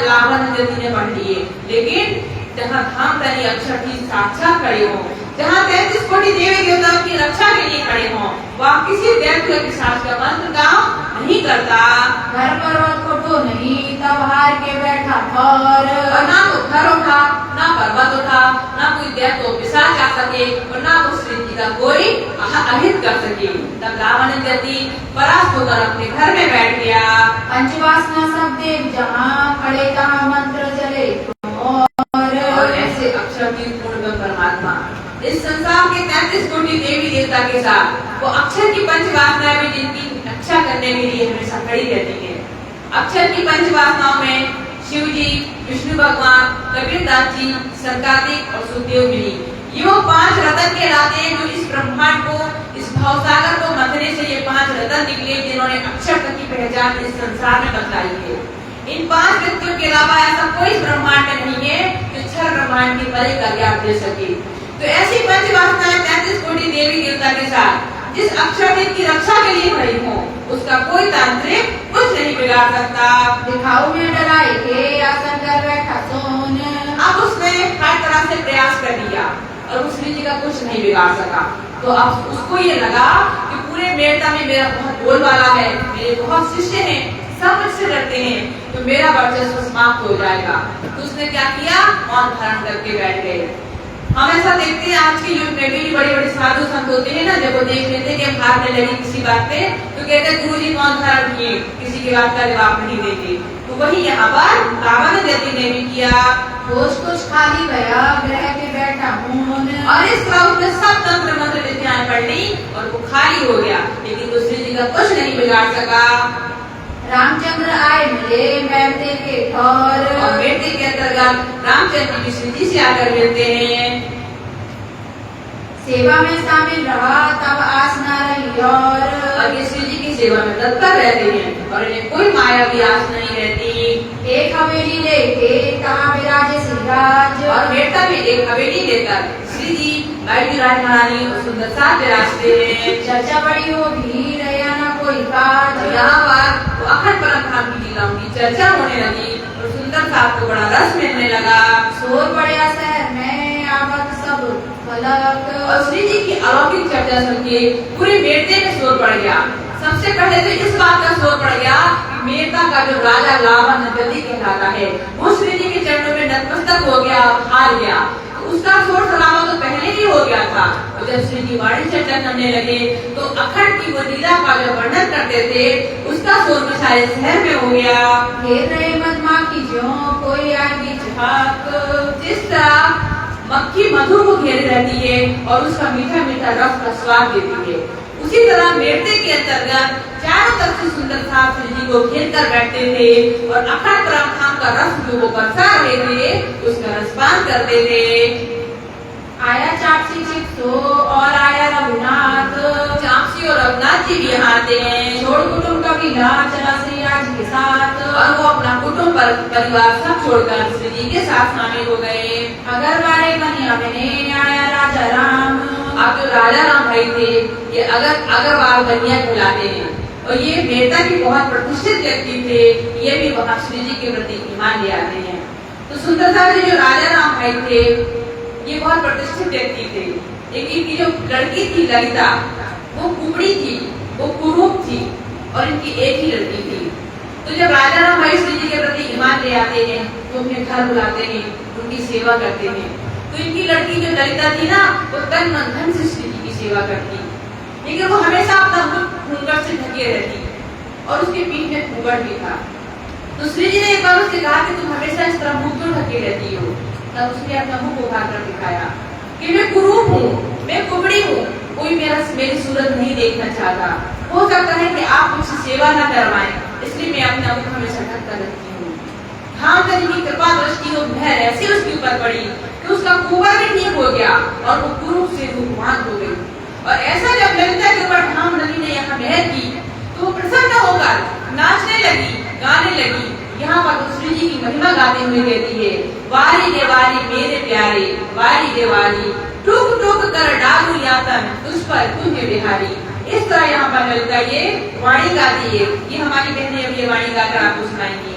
लावानंद जति ने पढ़ लिए। लेकिन जहाँ धाम धनी अक्षर की साक्षात खड़े हो, जहाँ 33 कोटि देवी देवताओं की रक्षा के लिए खड़े हों, वहाँ किसी दैत्य पिशाच का मंत्र काम नहीं करता। घर पर्वत उठो नहीं तब हार के बैठा ठौर। और ना तो घर उठा, ना पर्वत उठा, ना कोई दैत्य पिशाच आ सके और ना उस श्री जी का कोई अहित कर सके। तब लावानंद जति परास्त होकर अपने घर में बैठ गया। पंचवासना सब देव जहाँ खड़े तहाँ मंत्र चले और ऐसे अक्षर की पूर्ण परमात्मा इस संसार के 33 कोटि देवी देवता के साथ वो अक्षर की पंचवासनाएं भी जिनकी रक्षा करने के लिए हमेशा खड़ी रहती है। अक्षर की पंचवासनाओं में शिव जी, विष्णु भगवान, कबीरदास जी, संकातिक और सुखदेव मिली, ये वो 5 रतन कहलाते हैं जो इस ब्रह्मांड को, इस भवसागर को मथने से ये 5 रतन निकले जिन्होंने अक्षर तक की पहचान इस संसार में बतलाई है। इन 5 व्यक्तियों के अलावा ऐसा कोई ब्रह्मांड में नहीं है जो 6 ब्रह्मांड के परे का ज्ञान दे सके। तो ऐसी पंचवासनाएं 33 कोटि देवी देवता के साथ जिस अक्षर की रक्षा के लिए खड़ी हो, उसका कोई तांत्रिक कुछ नहीं बिगाड़ सकता। दिखाओ में डराई के आसन कर बैठा सोन। अब उसने हर तरह से प्रयास कर लिया और वो श्री जी का कुछ नहीं बिगाड़ सका। तो अब उसको ये लगा कि पूरे मेड़ता में मेरा बहुत बोलबाला है, मेरे बहुत शिष्य हैं, सब मुझसे डरते हैं, तो मेरा वर्चस्व समाप्त हो जाएगा। तो उसने क्या किया, मौन धारण करके बैठ गए। हम ऐसा देखते हैं आज के युग में भी बड़े बड़े साधु संत होते हैं ना, जब वो देख लेते हैं कि हम हारने लगे किसी बात पे, तो कहते हैं गुरुजी मौन धारण किए, किसी की बात का जवाब नहीं देते। तो वही यहाँ पर बाबा ने जति ने भी किया। होश कुछ खाली भया ग्रह के बैठा हूँ, और इस तरह उसने सब तंत्र मंत्र विद्याएं पढ़ ली और वो खाली हो गया, लेकिन दूसरी जी का कुछ नहीं बिगाड़ सका। रामचंद्र आए मिले बैठते के ठौर, और बेटे के अंतर्गत रामचंद्र जी श्री जी से आकर मिलते हैं। सेवा में शामिल रहा तब आस न रही और ये श्री जी की सेवा में तत्पर रहते हैं और इन्हें कोई माया भी आस नहीं रहती। एक हवेली लेके कहाँ विराजे श्रीराज, और बेटा में एक हवेली लेकर श्री जी बाई राय महारानी और सुंदर साथ विराजते हैं। चर्चा बड़ी होगी रहा न कोई काज, और यहाँ पर वो अखंड परम धाम की लीलाओं की चर्चा होने लगी और सुंदर साथ को बड़ा रस मिलने लगा। शोर बढ़िया शहर में आवत सब फलक, और श्री जी की अलौकिक चर्चा सुन के पूरे मेड़ते में शोर पड़ गया। सबसे पहले तो इस बात का शोर पड़ गया कि मेड़ता का जो राजा लावा नंदी कहलाता है, वो श्री जी के चरणों में नतमस्तक हो गया, हार गया। उसका शोर शराबा तो पहले ही हो गया था। और जब श्री जी वाणी चर्चा करने लगे तो अखंड की वो लीला का जो वर्णन करते थे, उसका शोर में सारे शहर में हो गया। घेर रहे मधुमाखी ज्यों कोई आए बीच हाक, जिस तरह मक्खी मधु को घेरे रहती है और उसका मीठा मीठा रस का स्वाद देती है, उसी तरह मेड़ते के अंतर्गत चारों तरफ से सुंदर साथ श्री जी को घेर कर बैठते थे और अखंड परम धाम का रस जो वो बरसा रहे थे, उसका रसपान करते थे। आया चापसी चित्तो और आया रघुनाथ, चापसी और रघुनाथ जी भी यहाँ आते हैं। छोड़ कुटुंब का विला चला श्रीराज के साथ, और वो अपना कुटुंब परिवार सब छोड़कर श्री जी के साथ शामिल हो गए। अगर बारे कन्या में आया राजा राम, आप जो राजा राम भाई थे, ये अगर बाल कन्या कहलाते हैं और ये मेड़ता के बहुत प्रतिष्ठित व्यक्ति थे, ये भी वहाँ श्री जी के प्रति ईमान ले आते हैं। तो सुंदरता जी जो राजा राम भाई थे, ये बहुत प्रतिष्ठित व्यक्ति थे, लेकिन इनकी जो लड़की थी ललिता, वो कुबड़ी थी, वो कुरूप थी और इनकी एक ही लड़की थी। तो जब राजा राम भाई श्री जी के प्रति ईमान ले आते हैं तो उन्हें घर बुलाते हैं, उनकी सेवा करते हैं। तो इनकी लड़की जो ललिता थी ना, वो तन मन धन से श्री जी की सेवा करती, लेकिन वो हमेशा अपना मुख घूंघट से ढके रहती और उसके पीठ में घूंघट भी था। तो श्री जी ने एक बार उससे कहा कि तुम हमेशा इस तरह मुख क्यों ढके रहती हो? तब उसने अपना मुख उभार कर दिखाया कि मैं कुरूप हूँ, मैं कुबड़ी हूँ, कोई मेरी सूरत नहीं देखना चाहता। हो सकता है कि आप मुझसे सेवा न करवाएं, इसलिए मैं अपना मुख हमेशा ढक कर रखती हूँ। धाम करने की कृपा दृष्टि और भय ऐसे उसके ऊपर पड़ी कि उसका कुंवर भी ठीक हो गया और वो कुरूप से रूपवान हो गई। और ऐसा जब ललिता के ऊपर धाम नदी ने यहाँ मेहर की तो वो प्रसन्न होकर नाचने लगी, गाने लगी। यहाँ पर श्री जी की महिमा गाते हुए कहती है, वारी देवारी मेरे प्यारे, वारी देवारी टूक टूक कर डालू यातन तुझ पर तुझे बिहारी। इस तरह यहाँ पर ललिता ये वाणी गाती है। ये हमारी बहनें अब ये वाणी गाकर आपको सुनाएंगी।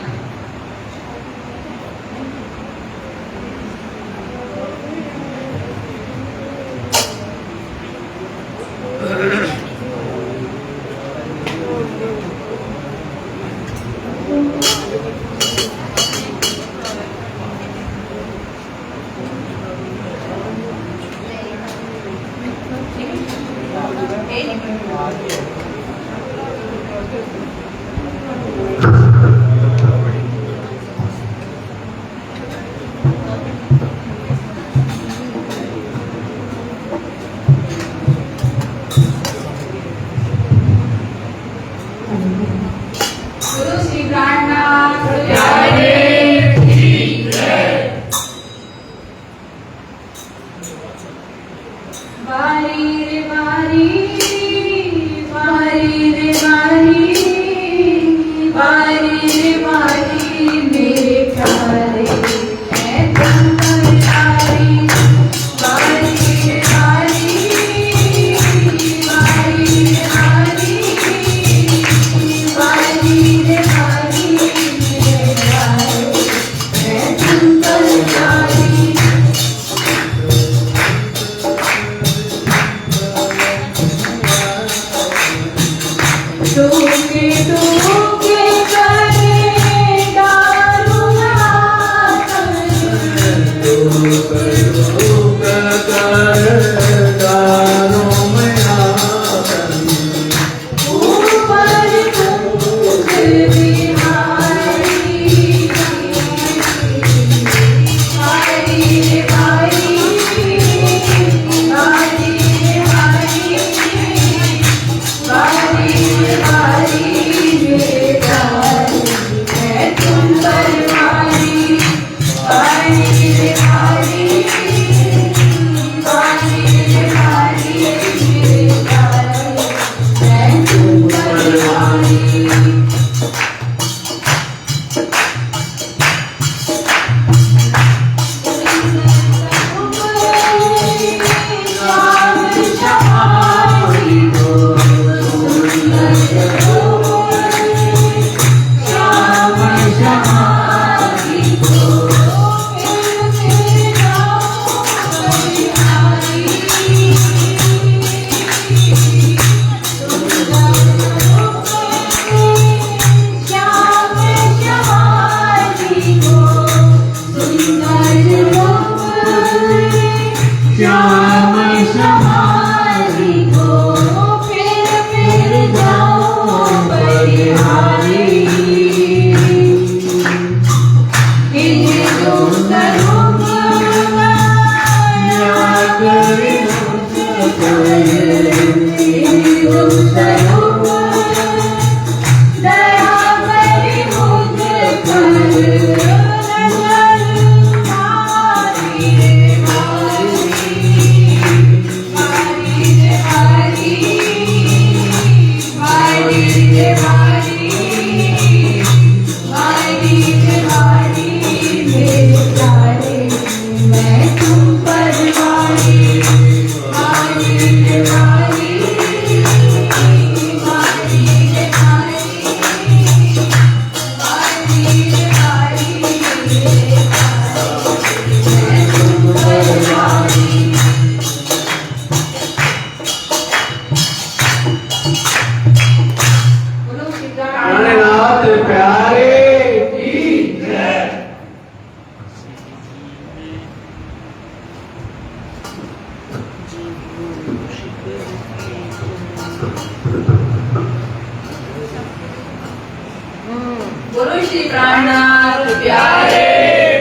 बोलो श्री प्राणनाथ प्यारे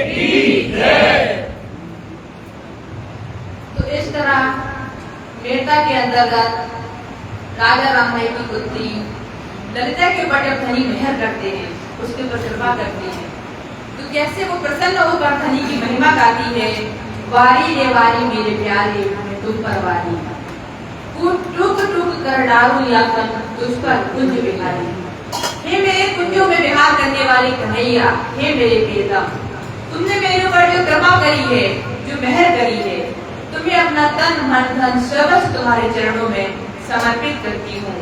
की जय। तो इस तरह मेड़ता के अंतर्गत राजा रामनाई की पुत्री ललिता के ऊपर जब धनी मेहर करते हैं, उसके ऊपर कृपा करते हैं, तो कैसे वो प्रसन्न होकर धनी की महिमा गाती है। वारी रे वारी मेरे प्यारे मैं तुम पर वारी, टूक टूक कर डालू यातन तुझ पर कुंज बिहारी। हे मेरे कुंजों में विहार करने वाले कन्हैया, हे मेरे प्रियतम, तुमने मेरे ऊपर जो कृपा करी है, जो मेहर करी है, तुम्हें अपना तन मन धन सर्वस्व तुम्हारे चरणों में समर्पित करती हूँ।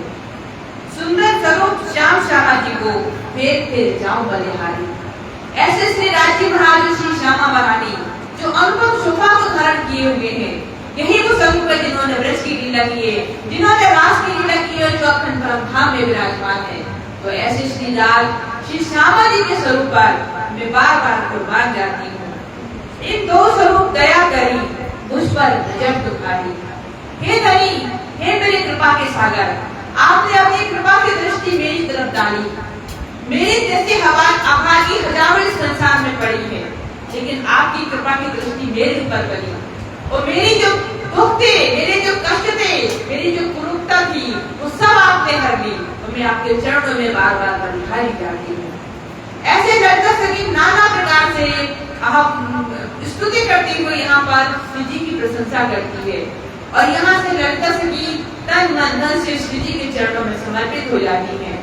सुंदर स्वरूप श्याम श्यामा जी को फिर जाऊं बलिहारी। ऐसे श्री राजी महाराज श्री श्यामा महारानी जो अनुपम शोभा को धारण किए हुए हैं, यही वो स्वरूप है जिन्होंने वृक्ष की लीला की है, जिन्होंने रास की लीला की है, जो अखंड परम धाम में विराजमान है। तो ऐसे श्री राज श्री श्यामा जी के स्वरूप पर मैं बार बार कुर्बान जाती हूँ। इन दो स्वरूप दया करी मुझ पर गजब दुखारी। हे धनी, हे मेरे कृपा के सागर, आपने अपनी कृपा की दृष्टि मेरी तरफ डाली। मेरे जैसे अभागी हजारों इस संसार में पड़ी है, लेकिन आपकी कृपा की दृष्टि मेरे ऊपर पड़ी और मेरी जो दुख थे, मेरे जो कष्ट थे, मेरी जो कुरूपता थी, वो सब आपने हर ली और मैं आपके चरणों में बार बार बलिहारी जाती हूँ। ऐसे ललिता सखी नाना प्रकार से स्तुति करती हुई यहाँ पर श्री जी की प्रशंसा करती है और यहाँ से ललिता सखी तन मन धन से श्री जी के चरणों में समर्पित हो जाती है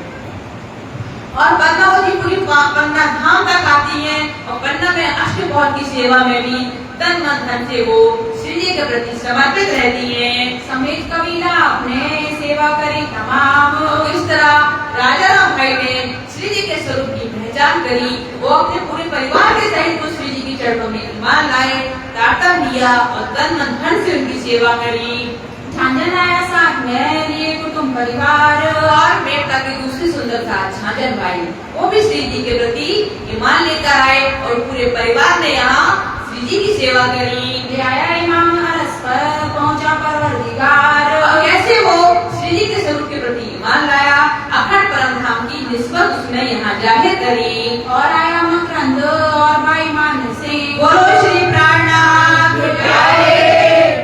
और पद्मावती पूरी पन्ना धाम तक आती है और पन्ना में अष्टभौर की सेवा में भी तन मन धन से वो श्री जी के प्रति समर्पित रहती है। समेत कबीला अपने सेवा करे तमाम। तो इस तरह राजा राम भाई ने श्री जी के स्वरूप की पहचान करी। वो अपने पूरे परिवार के सहित वो श्री जी के चरणों में ईमान लाए, तारता लिया और तन मन धन से उनकी सेवा करी। झांझन आया साथ में लिए कुटुंब परिवार और मेड़ता की दूसरी सुंदरता झांझन भाई, वो भी श्री जी के प्रति ईमान लेकर आए और पूरे परिवार ने यहाँ श्री जी की सेवा करी। ले आया इमाम अरस पर पहुंचा परवरदिगार। और कैसे वो श्री जी के स्वरूप के प्रति ईमान लाया, अखंड परम धाम की निस्बत उसने यहाँ जाहिर करी। और आया मकरंद और भाई मान सिंह। बोलो श्री प्राणनाथ प्यारे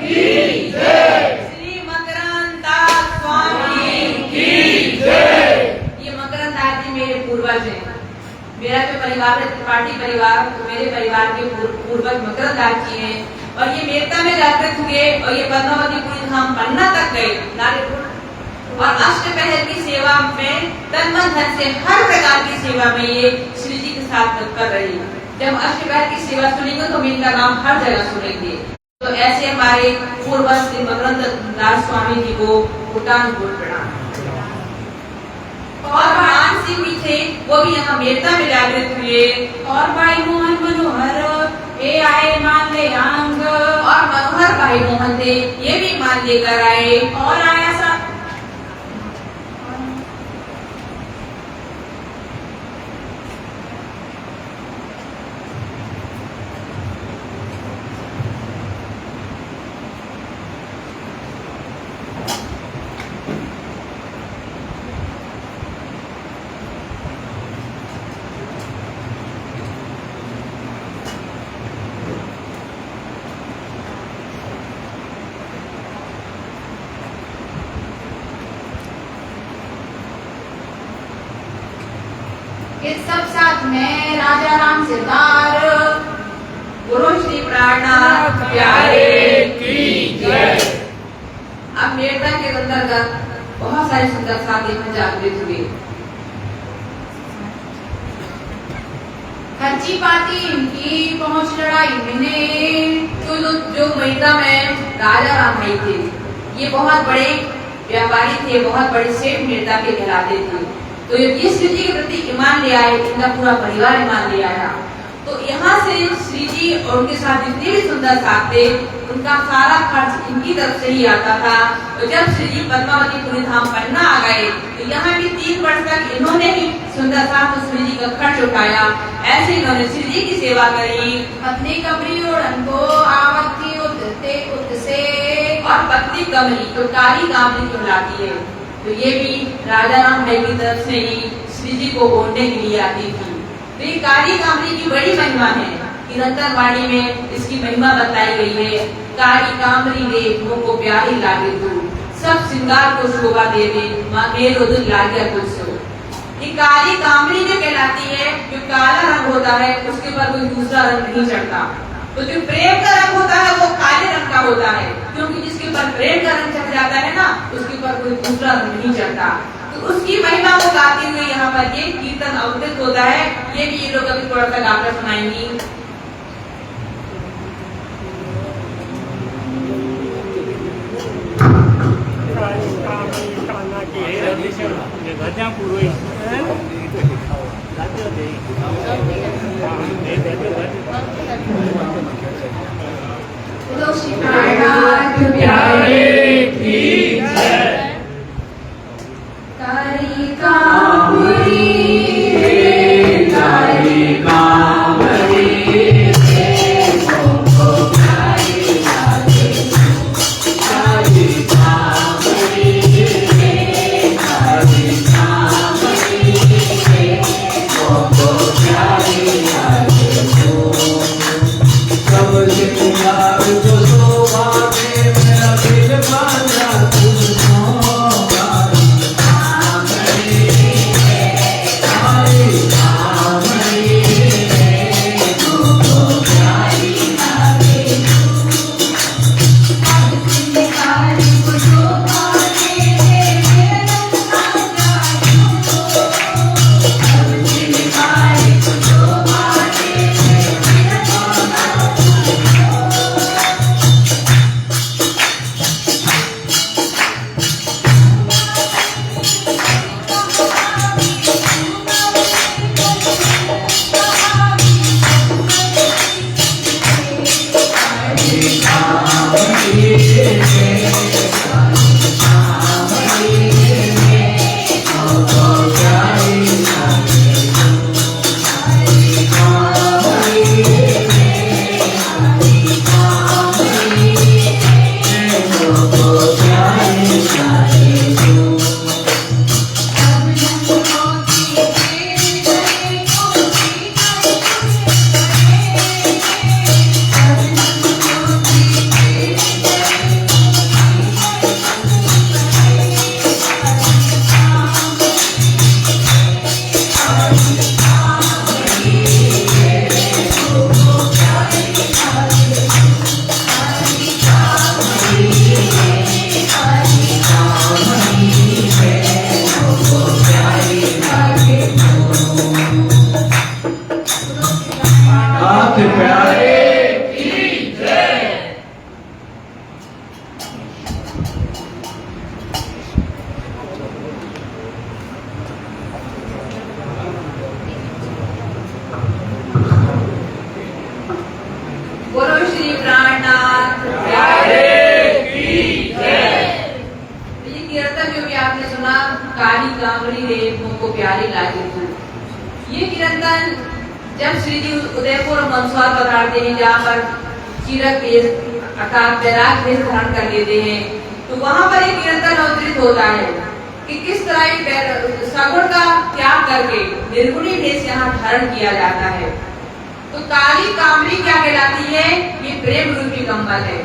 की जय। श्री मकरंददास स्वामी की जय। ये मकरंददास जी मेरे पूर्वज हैं। मेरा जो परिवार है त्रिपाठी परिवार, तो मेरे परिवार के पूर्वज मकरंददास जी हैं और ये मेड़ता में जागृत हुए और ये पद्मावती पूरी धाम पन्ना तक गए और अष्टपहर की सेवा में तन मन धन से हर प्रकार की सेवा में ये श्री जी के साथ तत्पर रही। जब अष्टपहर की सेवा सुनेंगे तो इनका नाम हर जगह सुनेंगे। तो ऐसे हमारे पूर्वज श्री मकरंददास स्वामी जी को कोटान कोट प्रणाम। और भगवान सिंह भी थे, वो भी यहाँ मेड़ता में जागृत हुए। और भाई मोहन मनोहर ये आए मान ले अंग। और मनोहर भाई मोहन थे, ये भी मान लेकर आए। और आया सा इस सब साथ में राजा राम सिरदार गुरु श्री प्राणनाथ प्यारे की जय। अब मेरता के अंतर्गत बहुत सारे सुंदर साथी जागृत हुए। खर्ची पाती इनकी पहुंच लड़ाई में। तो जो मेरता में राजा राम भाई थे, ये बहुत बड़े व्यापारी थे, बहुत बड़े सेठ मेरता के कहलाते थे। तो ये श्री जी के प्रति ईमान ले आए, इनका पूरा परिवार ईमान ले आया। तो यहाँ से श्री जी और उनके साथ जितने भी सुंदर साथ थे, उनका सारा खर्च इनकी तरफ से ही आता था। तो जब श्री जी पद्मावती पुरी धाम पन्ना आ गए, तो यहाँ भी 3 वर्ष तक इन्होंने ही सुंदर साथ श्री जी का खर्च उठाया। ऐसे इन्होंने श्री जी की सेवा करी। पत्नी कमरी ओढ़न को आवत थी उतरते उतसे। और पत्नी कमरी तो काली कामरी कहलाती है। तो ये भी राजा राम भाई की तरफ से ही श्री जी को बोलने के लिए आती थी। तो ये काली कामरी की बड़ी महिमा है। निरंतर वाणी में इसकी महिमा बताई गई है। काली कामरी देख मुँह को प्यारी लागे तू, सब श्रृंगार को शोभा दे दे, माँ मेरो दिल लागे तुझसे। ये काली कामरी जो कहलाती है, जो काला रंग होता है उसके ऊपर कोई दूसरा रंग नहीं चढ़ता। तो जो प्रेम का रंग होता है वो काले रंग का होता है, क्योंकि जिसके ऊपर प्रेम का रंग चढ़ जाता है ना, उसके ऊपर कोई दूसरा रंग नहीं चढ़ता। तो उसकी महिमा को गाते हुए यहाँ पर ये कीर्तन अवतरित होता है। ये भी ये लोग अभी थोड़ा सा गाकर सुनाएंगी। प्यारे की जय। काली कामरी काली कामरी काली कामरी रे मुझको प्यारी लागे तू। ये कीर्तन जब श्री जी उदयपुर और मंदसौर पधारते हैं, जहाँ पर चीरक वेश अर्थात बैराग वेश धारण कर लेते हैं, तो वहाँ पर एक कीर्तन अवतरित होता है कि किस तरह एक सगुण का त्याग करके निर्गुणी वेश यहाँ धारण किया जाता है। तो काली कामरी क्या कहलाती है? ये प्रेम रूपी कंबल है।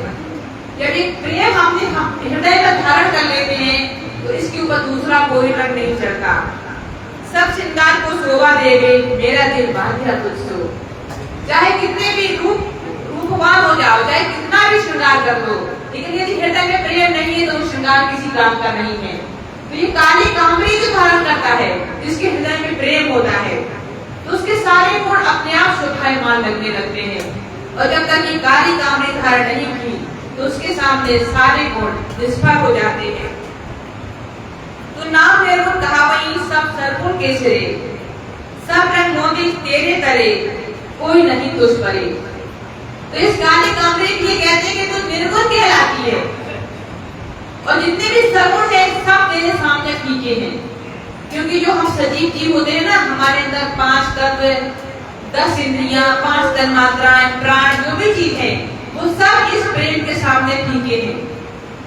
जब एक प्रेम अपने हृदय में धारण कर लेते हैं तो इसके ऊपर दूसरा कोई रंग नहीं चढ़ता। सब श्रृंगार को शोभा देवे, मेरा दिल बांधा तुझसे। चाहे कितने भी रूपवान हो जाओ, चाहे कितना भी श्रृंगार कर लो, लेकिन यदि हृदय में प्रेम नहीं है तो वो श्रृंगार किसी काम का नहीं है। तो ये काली कामरी जो धारण करता है, जिसके हृदय में प्रेम होता है, तो उसके सारे गुण अपने आप शोभायमान लगने लगते हैं। और जब तक ये काली कामरी धारण नहीं की तो उसके सामने सारे गुण निष्फल हो जाते हैं। तो नाम निर्गुण कहावई सब सर्वगुण के सिरे, सब रंग मोदी तेरे तरे, कोई नहीं तुझ परे। तो इस काली कामरी के लिए कहते हैं कि तू निर्गुण कहलाती है, और जितने भी सर्वगुण है सब तेरे सामने फीके हैं। क्योंकि जो हम सजीव जीव होते हैं ना, हमारे अंदर 5 तत्व, 10 इंद्रियां, 5 तन्मात्राएं, प्राण, जो भी चीज है वो सब इस प्रेम के सामने फीके हैं।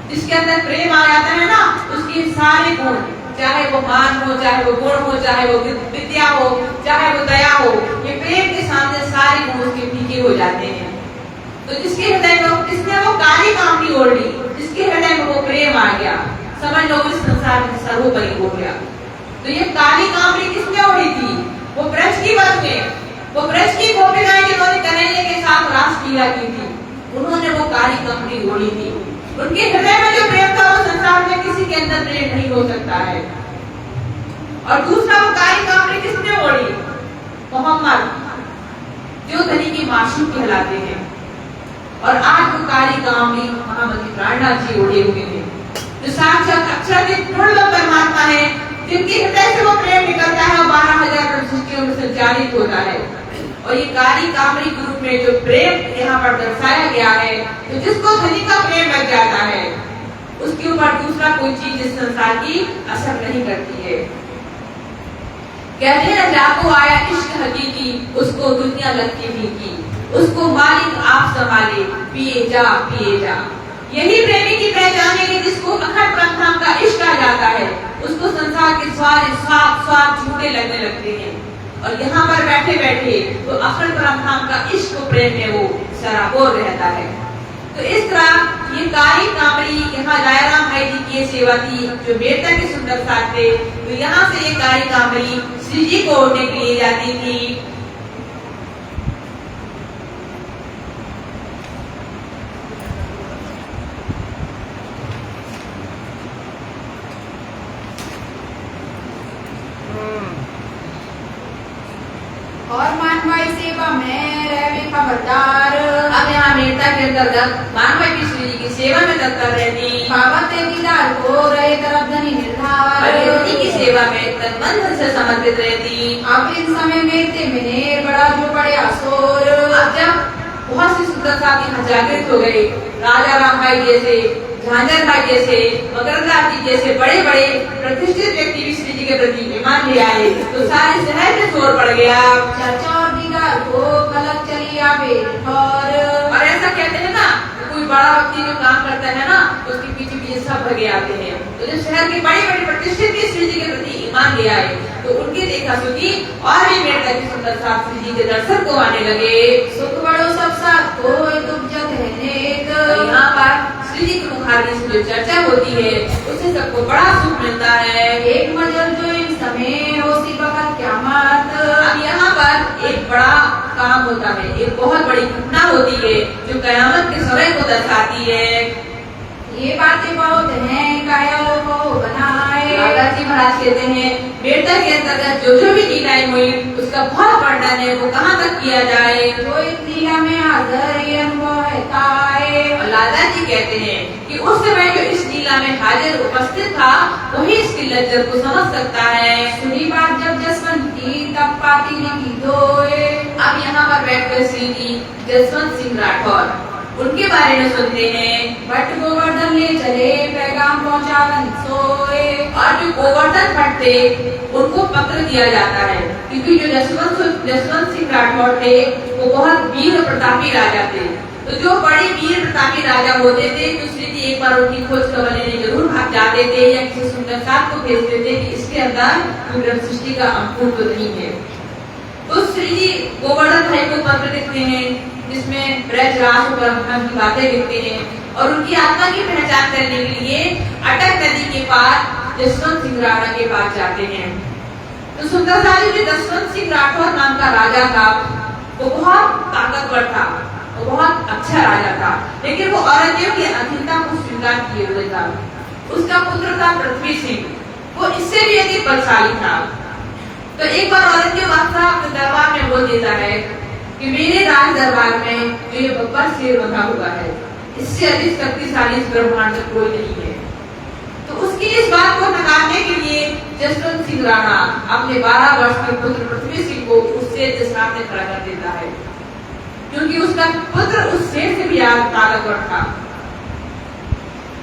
जिसके अंदर प्रेम आ जाता है ना, उसके सारे गुण, चाहे वो मान हो, चाहे वो गुण हो, चाहे वो विद्या हो, चाहे वो दया हो, ये प्रेम के सामने सारे गुण उसके फीके हो जाते हैं। तो जिसके हृदय में, जिसने वो काली कामरी ओढ़ ली, जिसके हृदय में वो प्रेम आ गया, समझ लो इस संसार में सर्वोपरि हो गया। तो ये काली कामरी किसने ओढ़ी थी? वो ब्रज की वन में, वो ब्रज की गोपिकाएं जिन्होंने कन्हैया के साथ रासलीला की थी, उन्होंने वो काली कामरी ओढ़ी थी। उनके हृदय में जो प्रेम था वो संसार में किसी के अंदर प्रेम नहीं हो सकता है। और दूसरा, वो काली कामरी किसने ओढ़ी? मोहम्मद, जो धनी की मासूम कहलाते हैं। और आज वो काली कामरी महामती प्राणनाथ जी ओढ़े हुए हैं, जो साक्षात अक्षरातीत पूर्ण परमात्मा है, जिनके हृदय से वो प्रेम निकलता है और 12,000 सृष्टियों में संचालित होता है। और ये काली कामरी के रूप में जो प्रेम यहाँ पर दर्शाया गया है, तो जिसको धनी का प्रेम लग जाता है, उसके ऊपर दूसरा कोई चीज इस संसार की असर नहीं करती है। कहते हैं जाको आया इश्क हकीकी, उसको दुनिया लगती फीकी, उसको मालिक आप संभाले, पिए जा पिए जा। यही प्रेमी की पहचान है कि जिसको अखंड परमधाम का इश्क आ जाता है, उसको संसार के स्वाद झूठे लगने लगते हैं। और यहाँ पर बैठे बैठे तो अखंड परमधाम का इश्क प्रेम में वो सराबोर रहता है। तो इस तरह ये काली कामरी, यहाँ रायाराम भाई जी की सेवा थी, जो बेटा के सुंदर साथ थे, तो यहाँ से ये काली कामरी श्री जी को ओढ़ने के लिए जाती थी। और मानवाई सेवा में रहे खबरदार। अब यहाँ मेरता के अंतर्गत मानवाई की श्री जी की सेवा में तत्पर रहती, पावते दीदार को रहे तरफ धनी निर्धार, की सेवा में तन मन धन से समर्पित रहती। अब इन समय मेरते में बड़ा जो बड़े असोर। अब जब बहुत सी सुंदर साहब यहाँ जागृत हो गए, राजा राम भाई जैसे, झांझर भाई जैसे, मकरंदास जी जैसे बड़े बड़े प्रतिष्ठित व्यक्ति भी श्री जी के प्रति ईमान ले आए, तो सारे शहर में शोर पड़ गया। चर्चा और दीदार को गलत चली आवे। और ऐसा कहते हैं ना, कोई बड़ा व्यक्ति जो काम करता है ना, उसके पीछे पीछे सब भगे आते हैं। तो जब शहर के बड़े बड़े प्रतिष्ठित श्री जी के प्रति ईमान ले आए, तो उनकी देखा सुनी और भी मेरता की सुंदर साहब श्री जी के दर्शन को आने लगे। सुख बड़ो सब साथ को दुख जत है नेक। यहाँ पर श्री जी के मुखारबिन से जो चर्चा होती है, उससे सबको बड़ा सुख मिलता है। एक मजल जो इन समय होती वक्त क्या मत। अब यहाँ पर एक बड़ा काम होता है, एक बहुत बड़ी घटना होती है जो कयामत के समय को दर्शाती है। ये बातें बहुत हैं कायरों को बनाए। राजा जी महाराज कहते हैं बेटा के अंतर्गत जो जो भी लीलाएं हुई उसका बहुत वर्णन है, वो कहाँ तक किया जाए। तो इस लीला में हाजिर ये अनुभव है ताए। और लाला जी कहते हैं कि उस समय जो इस लीला में हाजिर उपस्थित था वही इसकी लज्जत को समझ सकता है। सुनी बात जब जसवंत की तब पाती लिखी दोए। अब यहाँ पर बैठकर श्री जी जसवंत सिंह राठौर उनके बारे में सुनते हैं। भट्ट गोवर्धन ले चले पैगाम पहुँचावन सोए। और जो गोवर्धन भट्ट थे उनको पत्र दिया जाता है, क्योंकि जो जसवंत सिंह राठौर थे वो बहुत वीर प्रतापी राजा थे। तो जो बड़े वीर प्रतापी राजा होते थे तो श्री जी एक बार उनकी खोज खबर लेने जरूर भाग जाते थे, या किसी सुंदर साथ को भेजते थे कि इसके अंदर ब्रह्म सृष्टि का अंकुर तो नहीं है। तो श्री जी गोवर्धन भाई को पत्र लिखते हैं जिसमें ब्रज रास और ब्रह्मांड की बातें लिखते हैं, और उनकी आत्मा की पहचान करने के लिए अटक नदी के पार जसवंत सिंह राणा के पास जाते हैं। तो सुंदरलाल जी जसवंत सिंह राठौर नाम का राजा था, वो बहुत ताकतवर था, वो बहुत अच्छा राजा था, लेकिन वो औरंगजेब की अधीनता को स्वीकार किए हुए था। उसका पुत्र था पृथ्वी सिंह, वो इससे भी अधिक बलशाली था। तो एक बार औरंगजेब बादशाह अपने दरबार में बोल देता है कि मेरे राज दरबार में तो ये बब्बर शेर बंधा हुआ है, इससे अधिक शक्तिशाली इस ब्रह्मांड में कोई नहीं है। तो उसकी इस बात को नकारने के लिए जसवंत सिंह राणा अपने 12 वर्ष के पुत्र पृथ्वी सिंह को उस शेर के सामने खड़ा कर देता है, क्योंकि उसका पुत्र उस शेर से भी ताकतवर था।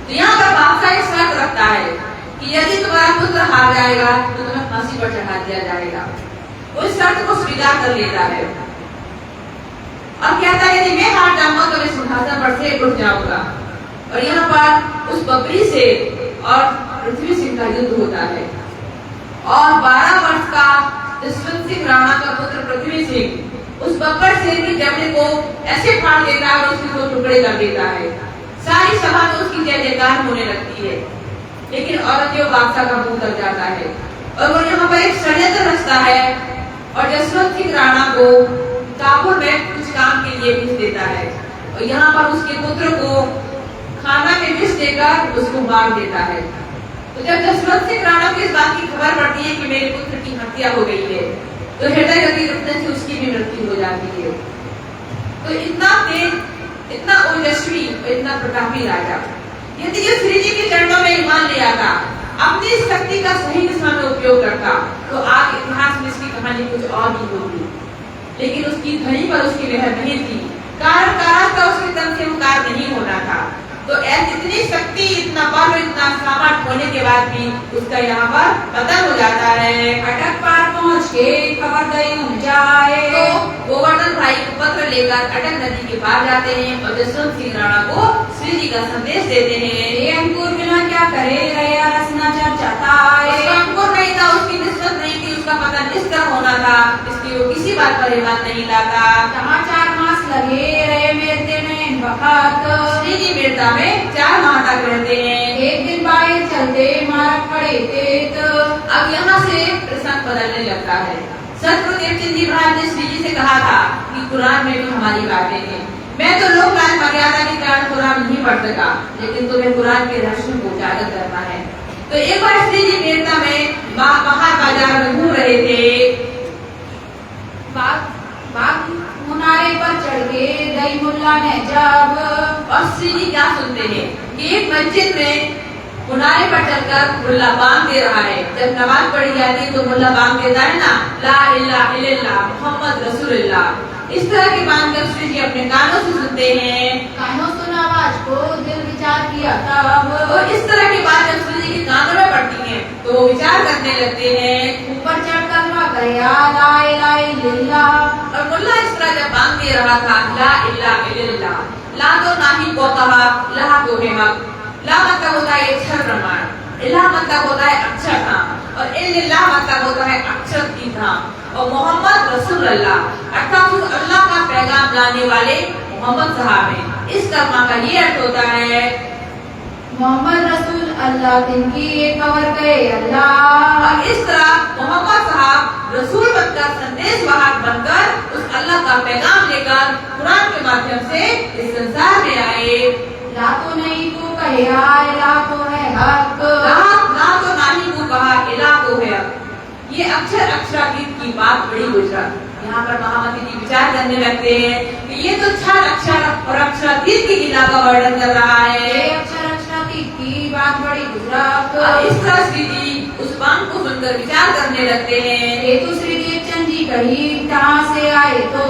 तो यहाँ पर बादशाह एक शर्त रखता है कि यदि तुम्हारा पुत्र हार जाएगा तो तुम्हें फांसी पर चढ़ा दिया जाएगा। उस शर्त को स्वीकार कर लेता है और कहता है यदि मैं हार जाऊंगा तो मैं सिंहासन पर से उठ जाऊंगा। और यहाँ पर उस बबरी से और पृथ्वी सिंह का युद्ध होता है और 12 वर्ष का जसवंत सिंह राणा का पुत्र पृथ्वी सिंह उस बब्बर शेर की जबड़े को ऐसे फाड़ देता है और उसके 2 टुकड़े कर देता है। सारी सभा में उसकी जय जयकार होने लगती है, लेकिन औरंगजेब बादशाह का मुंह लग जाता है और वो यहाँ पर एक षड्यंत्र रचता है और जसवंत सिंह राणा को काबुल में कुछ काम के लिए भेज देता है और यहाँ पर उसके पुत्र को खाना में विष देकर उसको मार देता है। तो जब जसवंत सिंह राणा को इस बात की खबर पड़ती है कि मेरे पुत्र की हत्या हो गई है, तो हृदय गति रुकने से उसकी भी मृत्यु हो जाती है। तो इतना तेज, इतना ओजस्वी, इतना प्रतापी राजा यदि ये श्री जी के चरणों में ईमान ले आता, अपनी शक्ति का सही दिशा में उपयोग करता, तो आज इतिहास में इसकी कहानी कुछ और भी होती। लेकिन उसकी धनी पर उसकी मेहर नहीं थी, कारण का उसके तन से मुकार नहीं होना था। तो इतनी शक्ति, इतना बल, इतना सामर्थ होने के बाद भी उसका यहाँ पर पतन हो जाता है। अटक पार पहुँच के खबर गई जाए, तो गोवर्धन भाई को पत्र लेकर अटक नदी के पार जाते हैं और जसवंत सिंह राणा को श्री जी का संदेश देते हैं। ये अंकुर बिना क्या करे रया रसना चर्चाता है। उसका अंकुर नहीं था, उसकी निस्बत नहीं थी, उसका पतन इस तरह होना था, इसलिए वो किसी बात पर हिम्मत नहीं लाता। 4 मास लगे रहे मेरते में वक्त, श्री जी मेरता में 4 माह तक रहते हैं। एक दिन बाहर चलते मारा खड़े थे। तो अब यहाँ से प्रसंग बदलने लगता है। सतगुरुदेव चंद जी महाराज ने श्री जी से कहा था कि कुरान में भी हमारी बातें हैं। मैं तो लोक लाज मर्यादा के कारण कुरान नहीं पढ़ सका, लेकिन तुम्हें कुरान के रहस्य को उजागर करना है। तो एक बार श्री जी मेरता में बाहर बाजार में घूम रहे थे। बाग मुनारे पर चढ़ के दई मुल्ला ने जब, और श्री जी क्या सुनते हैं कि एक मस्जिद में मुनारे पर चलकर मुल्ला बांग दे रहा है। जब नमाज पढ़ी जाती है तो मुल्ला बांग देता है ना, ला इलाहा इल्लल्लाह मुहम्मद रसूलुल्लाह। इस तरह की बात जब श्री जी अपने कानों से सुनते हैं, कानों सुना आवाज को दिल विचार किया तब, और इस तरह की बात जब श्री जी के कानों में पड़ती है तो वो विचार करने लगते हैं। ऊपर चढ़ कलमा गया ला इलाहा इल्लल्लाह। और मुल्ला इस तरह जब बांग दे रहा था, ला इलाहा इल्लल्लाह, ला तो नाही को कहा, ला को है हक। ला मतलब होता है अक्षर प्रमाण, इल्लाह मतलब होता है अक्षर धाम, और इल्लल्लाह मतलब होता है अक्षर की धाम, और मोहम्मद रसूलुल्लाह अर्थात उस अल्लाह का पैगाम लाने वाले मोहम्मद साहब हैं। इस कलमा का ये अर्थ होता है मोहम्मद रसूल अल्लाह तिनकी एक खबर कहे अल्लाह। और इस तरह मोहम्मद साहब रसूल बनकर, संदेश वाहक बनकर उस अल्लाह का पैगाम लेकर कुरान के माध्यम से इस संसार में आए। ला तो नहीं को कहे ला तो है हक, ना तो नहीं को कहा, इला को है हक। ये अक्षर अक्षरातीत की बात बड़ी गुजरात। यहाँ पर महामती जी विचार करने लगते हैं कि ये तो क्षर अक्षर और अक्षरातीत की लीला का वर्णन कर रहा है। अक्षर अक्षरातीत की बात बड़ी गुजरात। और इस तरह श्री जी उस बात को सुनकर विचार करने लगते हैं। ये तो श्री देवचंद जी कही कहाँ से आए तो,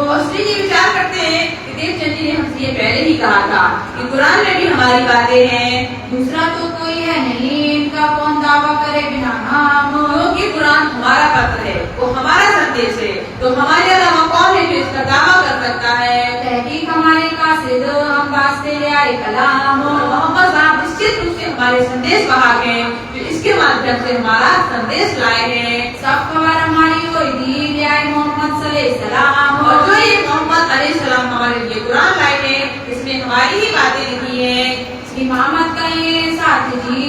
और श्री जी विचार करते हैं कि देवचंद जी ने हमसे ये पहले ही कहा था कि कुरान में भी हमारी बातें हैं, दूसरा तो कोई है नहीं, इनका कौन दावा करे बिना नाम। क्योंकि कुरान हमारा पत्र है, वो हमारा संदेश है, तो हमारे अलावा कौन है जो इसका दावा कर सकता है। तहकीक हमारे कासिद हम वास्ते ले आए कलाम। मोहम्मद साहब निश्चित रूप से हमारे संदेश वाहक हैं, जो इसके माध्यम से हमारा संदेश लाए हैं। सब खबर हमारी हुई दी ले आए मोहम्मद सल्लल्लाहु। और जो ये मोहम्मद अलैहिस्सलाम हमारे लिए कुरान लाए हैं, इसमें हमारी ही बातें लिखी है। श्री मोहम्मद कहे साथ जी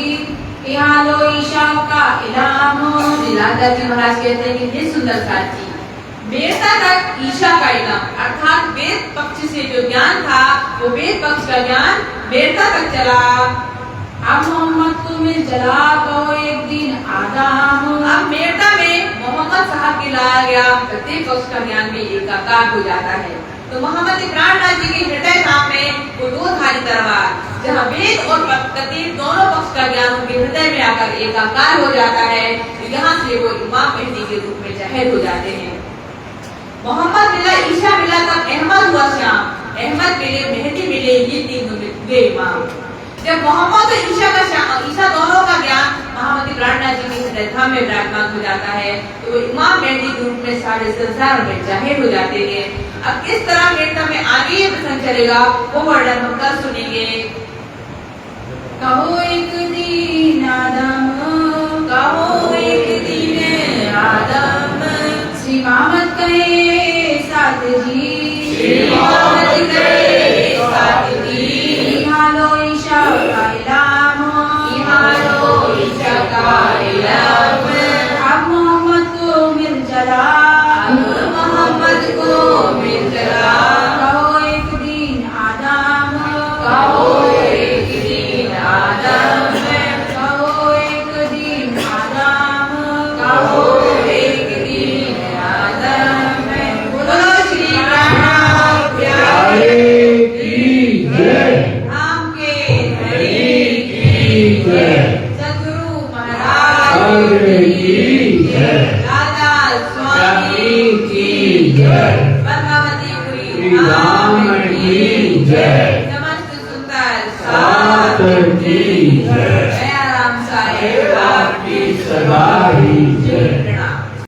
यहाँ लो ईशा का इलाम। लाला जी महाराज कहते हैं कि हे सुंदर साथी, वेदता तक ईशा का इलम अर्थात वेद पक्ष से जो ज्ञान था वो वेद पक्ष का ज्ञान वेदता तक चला। अब मोहम्मद को मिल जला कहो एक दिन आदम। अब मेरता में मोहम्मद साहब के लाया गया प्रत्येक पक्ष का ज्ञान में एकाकार हो जाता है। तो मोहम्मद प्राणनाथ जी के हृदय धाम में वो दो धारी तलवार जहाँ वेद और प्रकृति दोनों पक्ष का ज्ञान उनके हृदय में आकर एकाकार हो जाता है, तो यहाँ से वो इमाम मेहदी के रूप में जाहिर हो जाते हैं। मोहम्मद मिला, ईशा मिला, तब अहमद हुआ श्याम, अहमद मिले, मेहदी मिले, ये तीन हुए इमाम। जब मोहम्मद और ईशा दोनों का ज्ञान मोहम्मद प्राणनाथ जी के हृदय धाम में विराजमान हो जाता है, तो वो इमाम मेहदी के रूप में सारे संसार में जाहिर हो जाते हैं। अब किस तरह मेरता में आगे ये प्रसंग चलेगा वो वर्णन हम कल सुनेंगे। कहो एक दिन आदम, कहो एक दिन आदम, श्री मोहम्मद कहे साथ जी, श्री मोहम्मद कहे साथ जी, यहाँ लो ईशा का इलाम, यहाँ लो ईशा का इलाम। अब मोहम्मद को मिल जला, मोहम्मद को मिल जला, कहो एक दिन आदम, कहो एक दिन आदम, कहो एक दिन आदम, कहो एक दिन आदम। बोलो श्री राम प्यारे की जय, राम के हरि की जय, सद्गुरु महाराज की जय, लाला स्वामी की जय, पद्मावती श्री राम की जय, समस्त सुंदर सात की जय, दयाराम साहेब आपकी सदा ही जय।